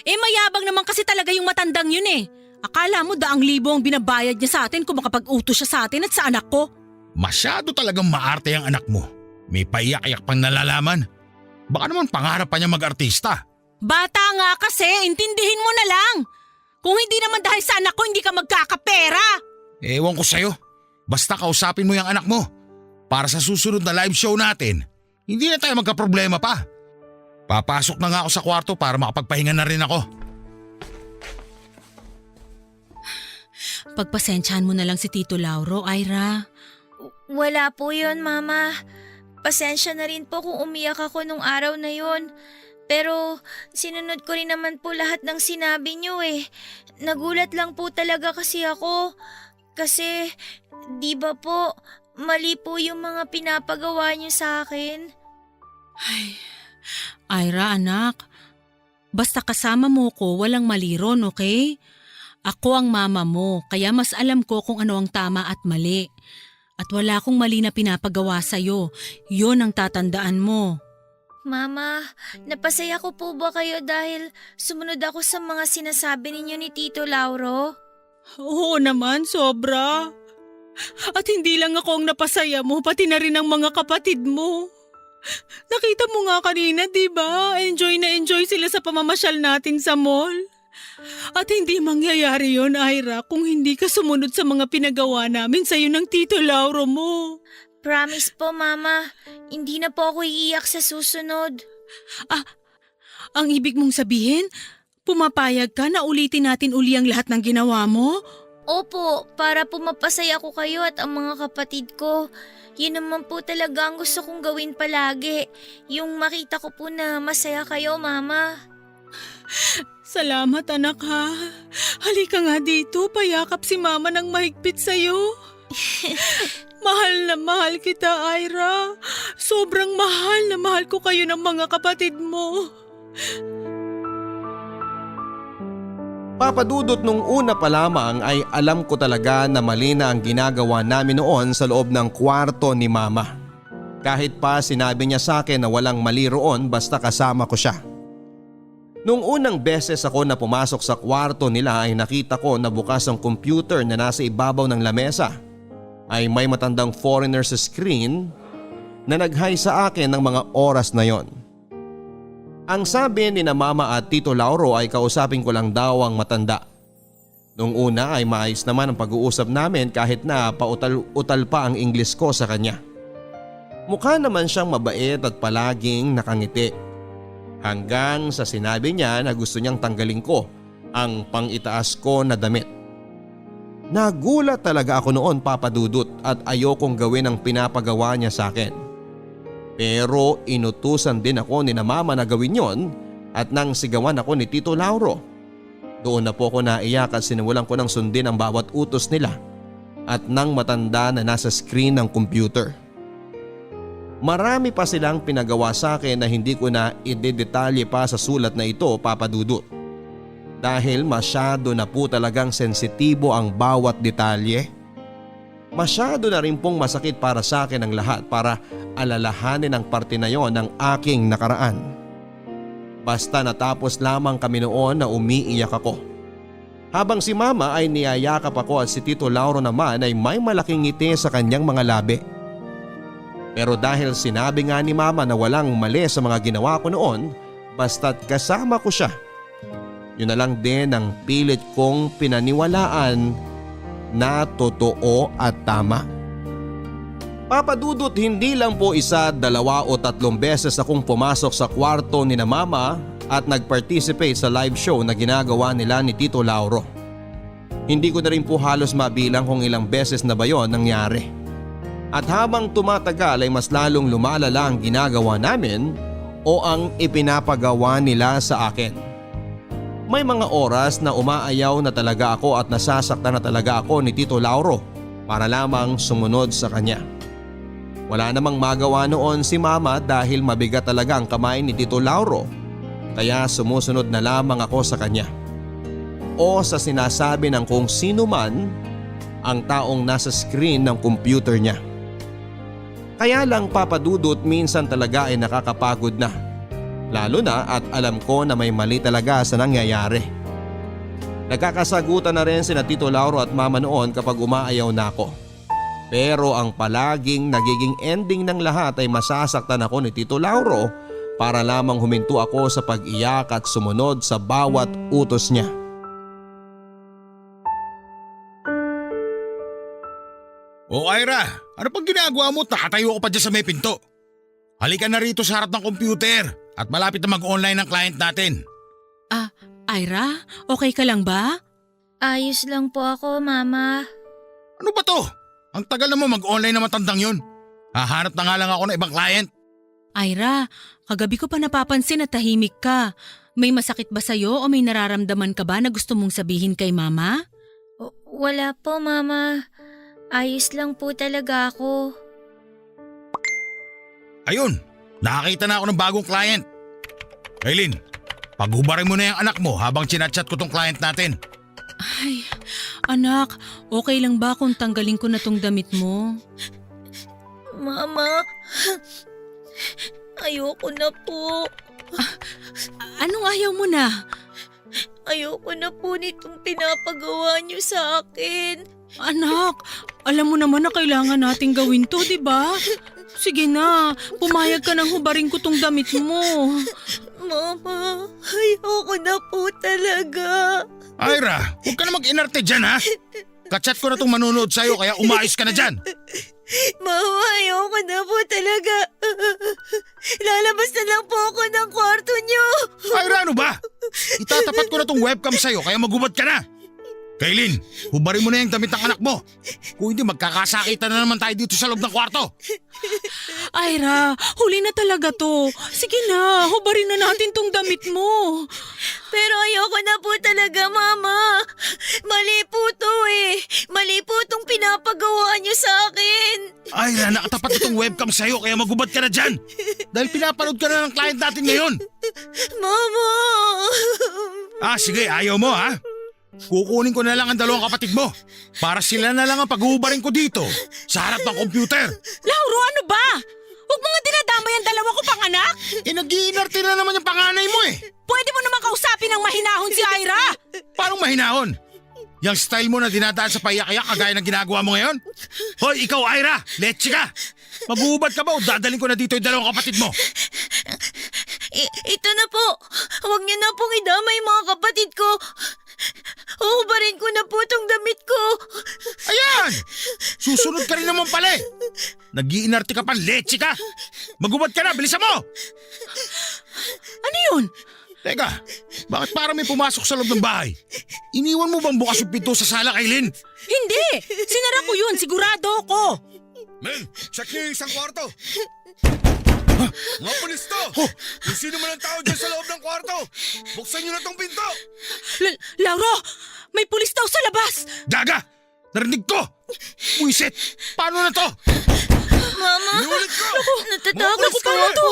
Mayabang naman kasi talaga yung matandang yun eh. Akala mo daang libo ang binabayad niya sa atin kung makapag-utos siya sa atin at sa anak ko. Masyado talagang maarte ang anak mo. May paiyak-iyak pang nalalaman. Baka naman pangarap pa niya mag-artista. Bata nga kasi, intindihin mo na lang. Kung hindi naman dahil sa anak ko, hindi ka magkakapera. Ewan ko sa'yo. Basta kausapin mo yung anak mo. Para sa susunod na live show natin, hindi na tayo magkaproblema pa. Papasok na nga ako sa kwarto para makapagpahinga na rin ako. Pagpasensyahan mo na lang si Tito Lauro, Ira. Wala po yun, Mama. Pasensya na rin po kung umiyak ako nung araw na yun. Pero sinunod ko rin naman po lahat ng sinabi niyo eh. Nagulat lang po talaga kasi ako. Kasi, di ba po, mali po yung mga pinapagawa niyo sa akin. Ay, Ira anak, basta kasama mo ko, walang mali ron, okay? Ako ang mama mo, kaya mas alam ko kung ano ang tama at mali. At wala akong mali na pinapagawa sa'yo. Yun ang tatandaan mo. Mama, napasaya ko po ba kayo dahil sumunod ako sa mga sinasabi ninyo ni Tito Lauro? Oo naman, sobra. At hindi lang ako ang napasaya mo, pati na rin ang mga kapatid mo. Nakita mo nga kanina, di ba? Enjoy na enjoy sila sa pamamasyal natin sa mall. At hindi mangyayari yon, Ira, kung hindi ka sumunod sa mga pinagawa namin sa'yo ng Tito Lauro mo. Promise po, Mama. Hindi na po ako iiyak sa susunod. Ang ibig mong sabihin, pumapayag ka na ulitin natin uli ang lahat ng ginawa mo? Opo, para po mapasaya ko kayo at ang mga kapatid ko. Yun naman po talaga ang gusto kong gawin palagi. Yung makita ko po na masaya kayo, Mama. Salamat anak ha. Halika nga dito, payakap si Mama ng mahigpit sa'yo. Mahal na mahal kita, Ira. Sobrang mahal na mahal ko kayo ng mga kapatid mo. Papadudot nung una pa lamang ay alam ko talaga na mali na ang ginagawa namin noon sa loob ng kwarto ni Mama. Kahit pa sinabi niya sa akin na walang mali roon basta kasama ko siya. Nung unang beses ako na pumasok sa kwarto nila ay nakita ko na bukas ang computer na nasa ibabaw ng lamesa. Ay may matandang foreigner sa screen na nag-hi sa akin ng mga oras na yon. Ang sabi ni na Mama at Tito Lauro ay kausapin ko lang daw ang matanda. Nung una ay maayos naman ang pag-uusap namin kahit na pautal-utal pa ang English ko sa kanya. Mukha naman siyang mabait at palaging nakangiti. Hanggang sa sinabi niya na gusto niyang tanggalin ko ang pang-itaas ko na damit. Nagulat talaga ako noon, Papa Dudut, at ayokong gawin ang pinapagawa niya sa akin. Pero inutusan din ako ni na Mama na gawin yon at nang sigawan ako ni Tito Lauro. Doon na po ako naiyak at sinimulan ko ng sundin ang bawat utos nila at nang matanda na nasa screen ng computer. Marami pa silang pinagawa sa akin na hindi ko na idedetalye pa sa sulat na ito, Papa Dudut. Dahil masyado na po talagang sensitibo ang bawat detalye. Masyado na rin pong masakit para sa akin ang lahat para alalahanin ang parte na yon ng aking nakaraan. Basta natapos lamang kami noon na umiiyak ako. Habang si Mama ay niyayakap ako at si Tito Lauro naman ay may malaking ngiti sa kanyang mga labi. Pero dahil sinabi nga ni Mama na walang mali sa mga ginawa ko noon, basta't kasama ko siya. Yun na lang din ang pilit kong pinaniwalaan na totoo at tama. Papa Dudut, hindi lang po 1, 2 o 3 beses akong pumasok sa kwarto ni na Mama at nag-participate sa live show na ginagawa nila ni Tito Lauro. Hindi ko na rin po halos mabilang kung ilang beses na ba yon nangyari. At habang tumatagal ay mas lalong lumalala ang ginagawa namin o ang ipinapagawa nila sa akin. May mga oras na umaayaw na talaga ako at nasasaktan na talaga ako ni Tito Lauro para lamang sumunod sa kanya. Wala namang magawa noon si Mama dahil mabigat talaga ang kamay ni Tito Lauro kaya sumusunod na lamang ako sa kanya. O sa sinasabi ng kung sino man ang taong nasa screen ng computer niya. Kaya lang, Papa Dudut, minsan talaga ay nakakapagod na. Lalo na at alam ko na may mali talaga sa nangyayari. Nagkakasagutan na rin sina Tito Lauro at Mama noon kapag umaayaw na ako. Pero ang palaging nagiging ending ng lahat ay masasaktan ako ni Tito Lauro para lamang huminto ako sa pag-iyak at sumunod sa bawat utos niya. O Ira, ano pang ginagawa mo? Nakatayo ko pa dyan sa may pinto. Halika na rito sa harap ng computer at malapit na mag-online ng client natin. Ira, okay ka lang ba? Ayos lang po ako, Mama. Ano ba to? Ang tagal na mo mag-online na matandang yun. Hahanap na nga lang ako ng ibang client. Ira, kagabi ko pa napapansin na tahimik ka. May masakit ba sa'yo o may nararamdaman ka ba na gusto mong sabihin kay Mama? Wala po, Mama. Ayos lang po talaga ako. Ayun, nakakita na ako ng bagong client. Kaylin, paghubarin mo na yung anak mo habang chinachat ko tong client natin. Ay, anak, okay lang ba kung tanggalin ko na tong damit mo? Mama, ayoko na po. Anong ayaw mo na? Ayoko na po nitong pinapagawa niyo sa akin. Anak, alam mo naman na kailangan nating gawin to, di ba? Sige na, pumayag ka nang hubarin ko tong damit mo. Mama, ayoko na po talaga. Ira, huwag ka na mag-inarte dyan ha. Kachat ko na tong manunood sa'yo kaya umayos ka na dyan. Mama, ayoko na po talaga. Lalabas na lang po ako ng kwarto niyo. Ira, ano ba? Itatapat ko na tong webcam sa'yo kaya magubad ka na. Kaylin, hubarin mo na yung damit ng anak mo. Kung hindi magkakasakitan na naman tayo dito sa loob ng kwarto. Ira, huli na talaga to. Sige na, hubarin na natin tong damit mo. Pero ayoko na po talaga, Mama. Mali po to eh. Mali po tong pinapagawa niyo sa akin. Ira, nakatapat na tong webcam sa'yo kaya magubad ka na dyan. Dahil pinapanood ka na ng client natin ngayon. Mama! Sige, ayaw mo ha? Kukunin ko na lang ang dalawang kapatid mo para sila na lang ang pag-uubarin ko dito sa harap ng computer. Lauro, ano ba? Huwag mo nga dinadamay ang dalawa ko pang anak. Nag-iinarte na naman yung panganay mo eh. Pwede mo naman kausapin ng mahinahon si Ira. Parang mahinahon. Yung style mo na dinadaan sa payak-ayak kagaya ng ginagawa mo ngayon? Hoy, ikaw Ira, let's ka. Mag-uubad ka ba o dadaling ko na dito yung dalawang kapatid mo? Ito na po. Huwag niyo na pong idamay mga kapatid ko. Huhubarin ko na po tong damit ko. Ayan! Susunod ka rin naman pala eh. Nag-iinarte ka pa, leche ka. Magubad ka na, bilisan mo! Ano yun? Teka, bakit parang may pumasok sa loob ng bahay? Iniwan mo bang bukas yung pinto sa sala, Kaylin? Hindi! Sinara ko yun, sigurado ako. Mel, check niyo yung isang kwarto. Mga pulis to! Kung sino man ang tao dyan sa loob ng kwarto, buksan niyo na tong pinto! Lauro, may pulis daw sa labas! Gaga! Narinig ko! Buisit! Paano na to? Mama, Inulit ko! natatakot Mga po pulis ako.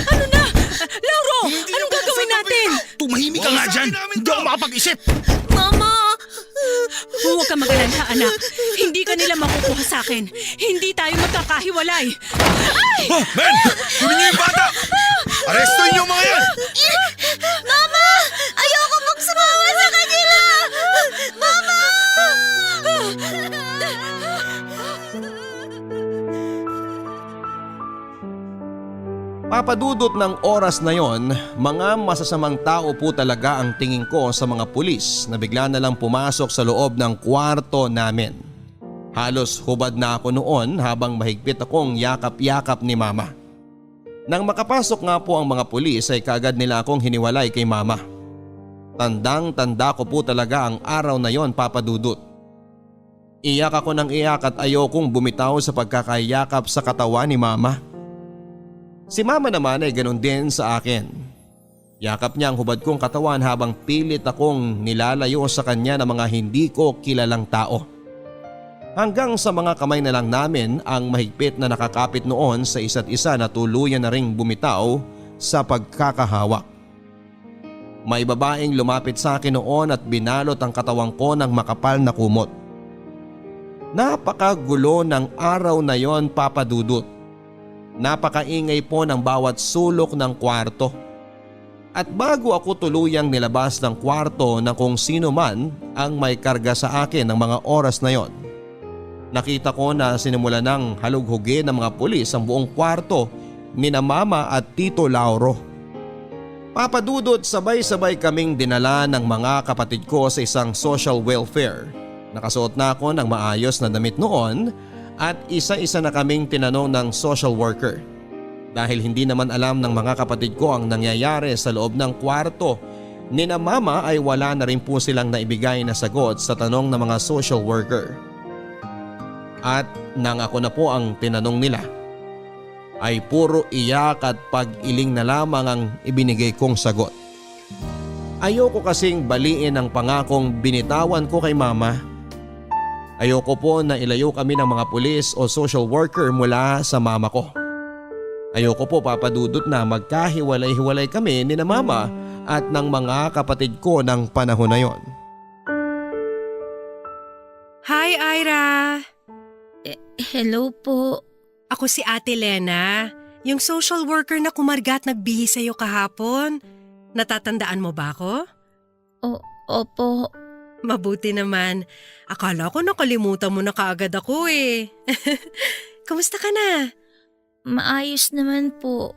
Ano na? Lauro, anong gagawin natin? Tumahimik ka nga dyan! Hindi ako makapag-isip! Mama! Huwag ka mag-alala, anak. Hindi ka nila makukuha sa akin. Hindi tayo magkakahiwalay. Ay! Men! Kunin niyo yung bata! Arestuin niyo mga yan! Mama! Ayoko pong sumama sa kanila! Mama! Papadudot ng oras na yon, mga masasamang tao po talaga ang tingin ko sa mga pulis na bigla na lang pumasok sa loob ng kwarto namin. Halos hubad na ako noon habang mahigpit akong yakap-yakap ni Mama. Nang makapasok nga po ang mga pulis ay kaagad nila akong hiniwalay kay Mama. Tandang-tanda ko po talaga ang araw na yon, Papadudot. Iyak ako ng iyak at ayokong bumitaw sa pagkakayakap sa katawan ni Mama. Si Mama naman ay ganun din sa akin. Yakap niya ang hubad kong katawan habang pilit akong nilalayo sa kanya ng mga hindi ko kilalang tao. Hanggang sa mga kamay na lang namin ang mahigpit na nakakapit noon sa isa't isa na tuluyan na ring bumitaw sa pagkakahawak. May babaeng lumapit sa akin noon at binalot ang katawan ko ng makapal na kumot. Napakagulo ng araw na yon, Papadudot. Napakaingay po ng bawat sulok ng kwarto. At bago ako tuluyang nilabas ng kwarto na kung sino man ang may karga sa akin ng mga oras na yon, Nakita ko na sinimula ng halughugin ng mga pulis ang buong kwarto ni na Mama at Tito Lauro. Papadudot, sabay-sabay kaming dinala ng mga kapatid ko sa isang social welfare. Nakasuot na ako ng maayos na damit noon at isa-isa na kaming tinanong ng social worker. Dahil hindi naman alam ng mga kapatid ko ang nangyayari sa loob ng kwarto ni na Mama ay wala na rin po silang naibigay na sagot sa tanong ng mga social worker. At nang ako na po ang tinanong nila, ay puro iyak at pag-iling na lamang ang ibinigay kong sagot. Ayoko kasing baliin ang pangakong binitawan ko kay Mama. Ayoko po na ilayo kami ng mga pulis o social worker mula sa mama ko. Ayoko po, Papa Dudut, na magkahiwalay-hiwalay kami ni na Mama at ng mga kapatid ko ng panahon na yon. Hi, Ira! Hello po. Ako si Ate Lena, yung social worker na kumarga at nagbihis sa'yo kahapon. Natatandaan mo ba ako? Opo. Mabuti naman. Akala ko nakalimutan mo na kaagad ako eh. Kamusta ka na? Maayos naman po.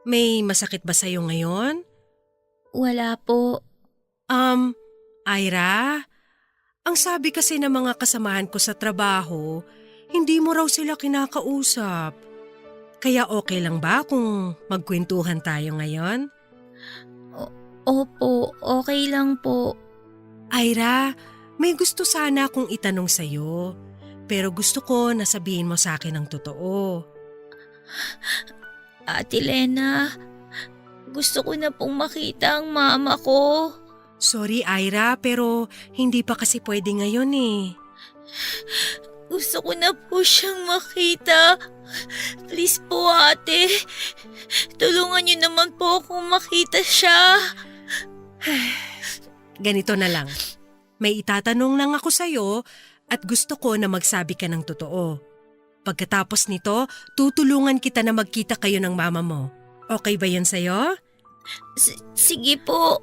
May masakit ba sa'yo ngayon? Wala po. Ira, ang sabi kasi ng mga kasamahan ko sa trabaho, hindi mo raw sila kinakausap. Kaya okay lang ba kung magkwentuhan tayo ngayon? Opo, okay lang po. Ira, may gusto sana akong itanong sa'yo. Pero gusto ko na sabihin mo sa akin ang totoo. Ate Lena, gusto ko na pong makita ang mama ko. Sorry, Ira, pero hindi pa kasi pwede ngayon eh. Gusto ko na po siyang makita. Please po, ate. Tulungan niyo naman po akong makita siya. Ganito na lang. May itatanong lang ako sa'yo at gusto ko na magsabi ka ng totoo. Pagkatapos nito, tutulungan kita na magkita kayo ng mama mo. Okay ba yan sa'yo? Sige po.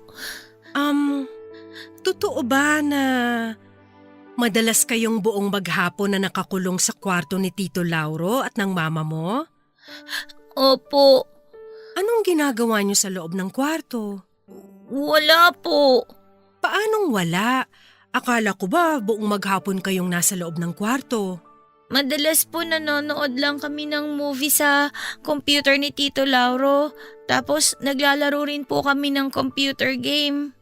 Totoo ba na madalas kayong buong maghapon na nakakulong sa kwarto ni Tito Lauro at ng mama mo? Opo. Anong ginagawa niyo sa loob ng kwarto? Wala po. Paanong wala? Akala ko ba buong maghapon kayong nasa loob ng kwarto? Madalas po nanonood lang kami ng movie sa computer ni Tito Lauro. Tapos naglalaro rin po kami ng computer game.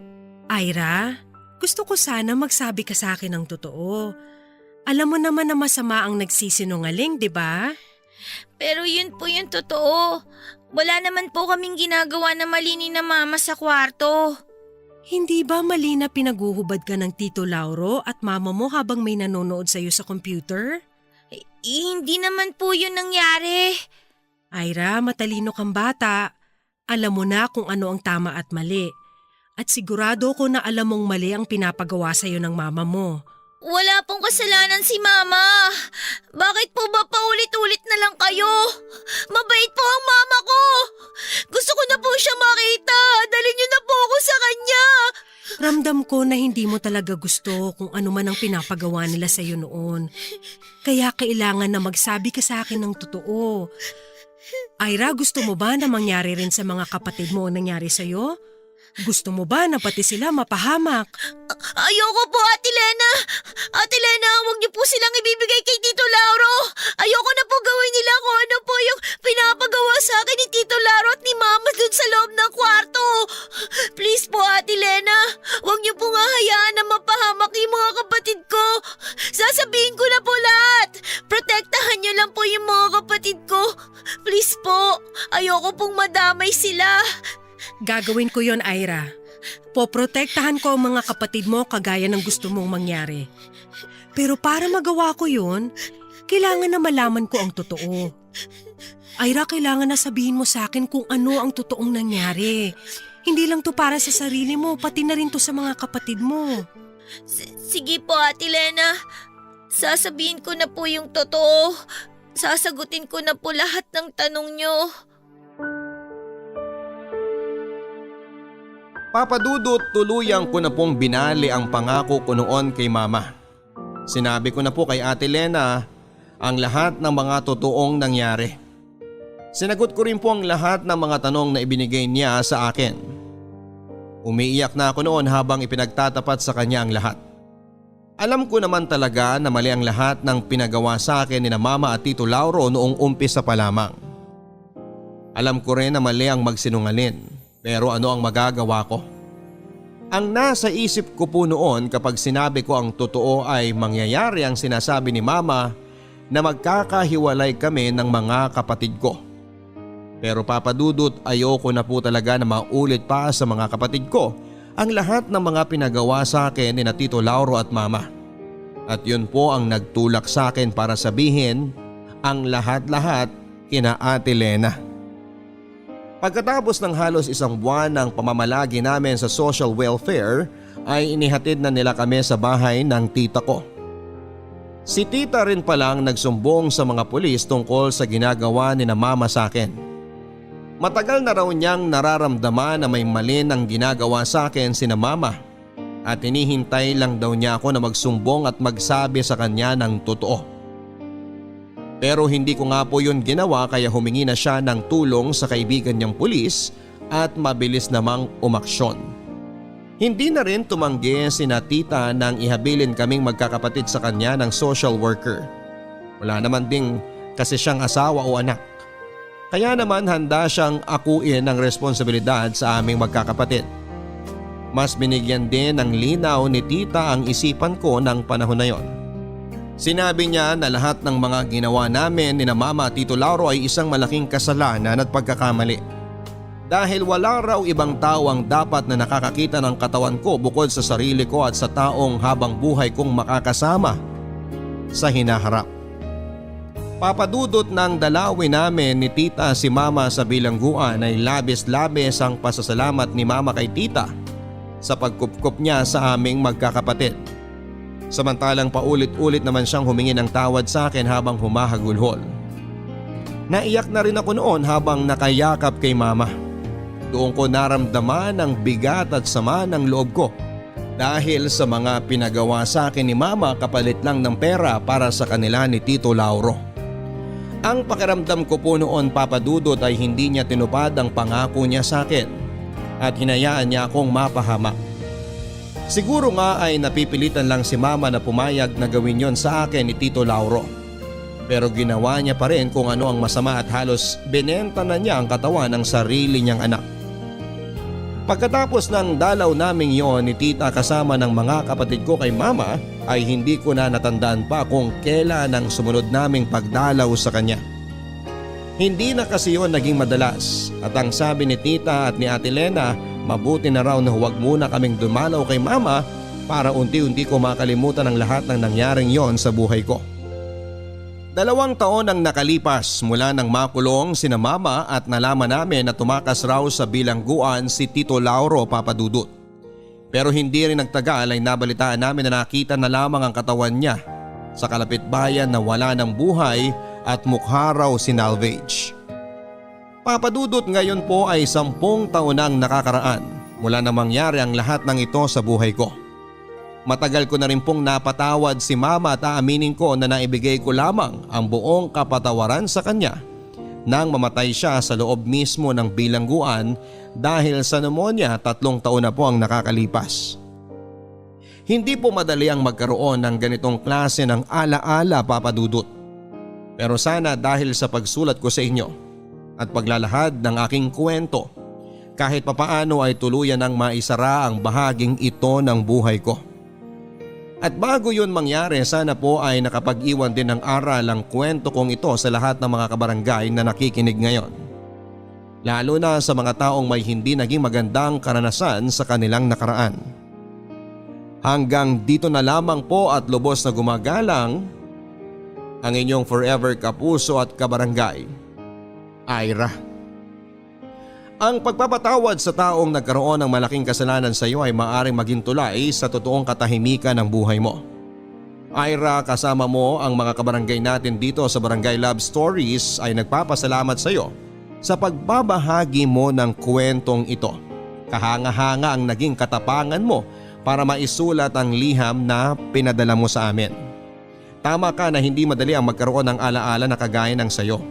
Ira, gusto ko sana magsabi ka sa akin ng totoo. Alam mo naman na masama ang nagsisinungaling, di ba? Pero yun po yung totoo. Wala naman po kaming ginagawa na mali ni na mama sa kwarto. Hindi ba mali na pinaguhubad ka ng Tito Lauro at mama mo habang may nanonood sa'yo sa computer? Hindi naman po yun nangyari. Ira, matalino kang bata. Alam mo na kung ano ang tama at mali. At sigurado ko na alam mong mali ang pinapagawa sa'yo ng mama mo. Wala pong kasalanan si mama. Bakit po ba paulit-ulit na lang kayo? Mabait po ang mama ko. Gusto ko na po siya makita. Dalhin niyo na po ako sa kanya. Ramdam ko na hindi mo talaga gusto kung ano man ang pinapagawa nila sa'yo noon. Kaya kailangan na magsabi ka sa akin ng totoo. Ira, gusto mo ba na mangyari rin sa mga kapatid mo ang nangyari sa'yo? Gusto mo ba na pati sila mapahamak? Ayoko po, Ate Lena. Ate Lena, huwag niyo po silang ibibigay kay Tito Lauro. Ayoko na po gawin nila kung ano po yung pinapagawa sa akin ni Tito Lauro at ni Mama dun sa loob ng kwarto. Please po, Ate Lena. Huwag niyo po nga hayaan na mapahamak yung mga kapatid ko. Sasabihin ko na po lahat. Protektahan niyo lang po yung mga kapatid ko. Please po, ayoko pong madamay sila. Gagawin ko yon, Ira. Poprotektahan ko ang mga kapatid mo kagaya ng gusto mong mangyari. Pero para magawa ko yon, kailangan na malaman ko ang totoo. Ira, kailangan na sabihin mo sa akin kung ano ang totoong nangyari. Hindi lang to para sa sarili mo, pati na rin to sa mga kapatid mo. Sige po, Ate Lena. Sasabihin ko na po yung totoo. Sasagutin ko na po lahat ng tanong nyo. Papadudot, tuluyang ko na pong binali ang pangako ko noon kay Mama. Sinabi ko na po kay Ate Lena ang lahat ng mga totoong nangyari. Sinagot ko rin po ang lahat ng mga tanong na ibinigay niya sa akin. Umiiyak na ako noon habang ipinagtatapat sa kanya ang lahat. Alam ko naman talaga na mali ang lahat ng pinagawa sa akin ni na Mama at Tito Lauro noong umpisa pa lamang. Alam ko rin na mali ang magsinungaling, pero ano ang magagawa ko? Ang nasa isip ko po noon kapag sinabi ko ang totoo ay mangyayari ang sinasabi ni Mama na magkakahiwalay kami ng mga kapatid ko. Pero Papa Dudut, ayoko na po talaga na maulit pa sa mga kapatid ko ang lahat ng mga pinagawa sa akin ni na Tito Lauro at Mama. At yun po ang nagtulak sa akin para sabihin ang lahat-lahat kina Ate Lena. Pagkatapos ng halos 1 buwan ng pamamalagi namin sa social welfare ay inihatid na nila kami sa bahay ng tita ko. Si tita rin palang nagsumbong sa mga pulis tungkol sa ginagawa ni na Mama sa akin. Matagal na raw niyang nararamdaman na may mali ng ginagawa sa akin sina Mama at hinihintay lang daw niya ako na magsumbong at magsabi sa kanya ng totoo. Pero hindi ko nga po yun ginawa kaya humingi na siya ng tulong sa kaibigan niyang pulis at mabilis namang umaksyon. Hindi na rin tumanggi sina tita nang ihabilin kaming magkakapatid sa kanya ng social worker. Wala naman ding kasi siyang asawa o anak. Kaya naman handa siyang akuin ang responsibilidad sa aming magkakapatid. Mas binigyan din ng linaw ni tita ang isipan ko ng panahon na yon. Sinabi niya na lahat ng mga ginawa namin ni na Mama at Tito Lauro ay isang malaking kasalanan at pagkakamali. Dahil wala raw ibang tao ang dapat na nakakakita ng katawan ko bukod sa sarili ko at sa taong habang buhay kong makakasama sa hinaharap. Papadudot ng dalawin namin ni tita si Mama sa bilangguan ay labis-labis ang pasasalamat ni Mama kay tita sa pagkupkup niya sa aming magkakapatid. Samantalang paulit-ulit naman siyang humingi ng tawad sa akin habang humahagulhol. Naiyak na rin ako noon habang nakayakap kay Mama. Doon ko naramdaman ang bigat at sama ng loob ko dahil sa mga pinagawa sa akin ni Mama kapalit lang ng pera para sa kanila ni Tito Lauro. Ang pakiramdam ko po noon Papadudot ay hindi niya tinupad ang pangako niya sa akin at hinayaan niya akong mapahamak. Siguro nga ay napipilitan lang si Mama na pumayag na gawin yon sa akin ni Tito Lauro. Pero ginawa niya pa rin kung ano ang masama at halos binenta na niya ang katawan ng sarili niyang anak. Pagkatapos ng dalaw naming yon ni tita kasama ng mga kapatid ko kay Mama ay hindi ko na natandaan pa kung kailan ang sumunod naming pagdalaw sa kanya. Hindi na kasi yon naging madalas at ang sabi ni tita at ni Ate Lena mabuti na raw na huwag muna kaming dumalaw kay Mama para unti-unti ko makalimutan ang lahat ng nangyaring yon sa buhay ko. 2 taon ang nakalipas mula nang makulong sina Mama at nalaman namin na tumakas raw sa bilangguan si Tito Lauro Papadudut. Pero hindi rin nagtagal ay nabalitaan namin na nakita na lamang ang katawan niya sa kalapitbayan na wala ng buhay at mukha raw sinalvage. Papadudut ngayon po ay 10 taon nang nakakaraan mula na mangyari ang lahat ng ito sa buhay ko. Matagal ko na rin pong napatawad si Mama at aaminin ko na naibigay ko lamang ang buong kapatawaran sa kanya nang mamatay siya sa loob mismo ng bilangguan dahil sa pneumonia. 3 taon na po ang nakakalipas. Hindi po madali ang magkaroon ng ganitong klase ng alaala Papadudut. Pero sana dahil sa pagsulat ko sa inyo at paglalahad ng aking kwento kahit papaano ay tuluyan ng maisara ang bahaging ito ng buhay ko. At bago yun mangyari, sana po ay nakapag-iwan din ng aral ang kwento kong ito sa lahat ng mga kabarangay na nakikinig ngayon. Lalo na sa mga taong may hindi naging magandang karanasan sa kanilang nakaraan. Hanggang dito na lamang po at lubos na gumagalang ang inyong forever kapuso at kabarangay, Ira. Ang pagpapatawad sa taong nagkaroon ng malaking kasalanan sa iyo ay maaaring maging tulay sa totoong katahimikan ng buhay mo. Ira, kasama mo ang mga kabarangay natin dito sa Barangay Love Stories ay nagpapasalamat sa iyo sa pagbabahagi mo ng kwentong ito. Kahanga-hanga ang naging katapangan mo para maisulat ang liham na pinadala mo sa amin. Tama ka na hindi madali ang magkaroon ng alaala na kagaya ng sayo.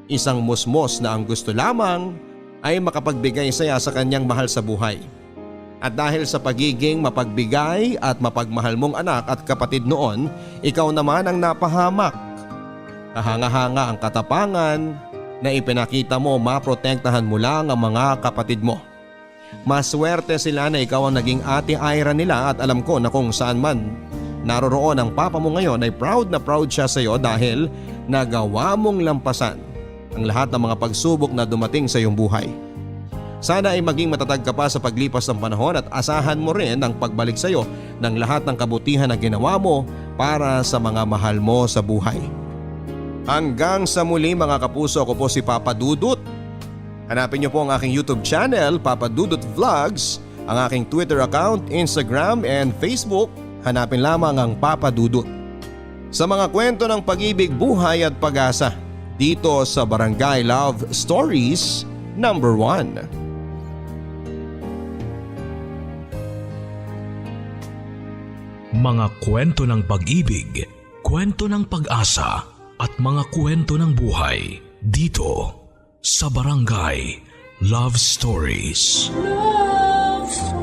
Isang musmos na ang gusto lamang ay makapagbigay saya sa kanyang mahal sa buhay. At dahil sa pagiging mapagbigay at mapagmahal mong anak at kapatid noon, ikaw naman ang napahamak. Kahanga-hanga ang katapangan na ipinakita mo, maprotektahan mo lang ang mga kapatid mo. Maswerte sila na ikaw ang naging ate Ira nila at alam ko na kung saan man naroroon ang papa mo ngayon ay proud na proud siya sa iyo dahil nagawa mong lampasan ang lahat ng mga pagsubok na dumating sa iyong buhay. Sana ay maging matatag ka pa sa paglipas ng panahon at asahan mo rin ang pagbalik sa iyo ng lahat ng kabutihan na ginawa mo para sa mga mahal mo sa buhay. Hanggang sa muli mga kapuso, ako po si Papa Dudut. Hanapin niyo po ang aking YouTube channel, Papa Dudut Vlogs, ang aking Twitter account, Instagram and Facebook. Hanapin lamang ang Papa Dudut. Sa mga kwento ng pag-ibig, buhay at pag-asa, dito sa Barangay Love Stories number 1. Mga kwento ng pag-ibig, kwento ng pag-asa at mga kwento ng buhay dito sa Barangay Love Stories. Love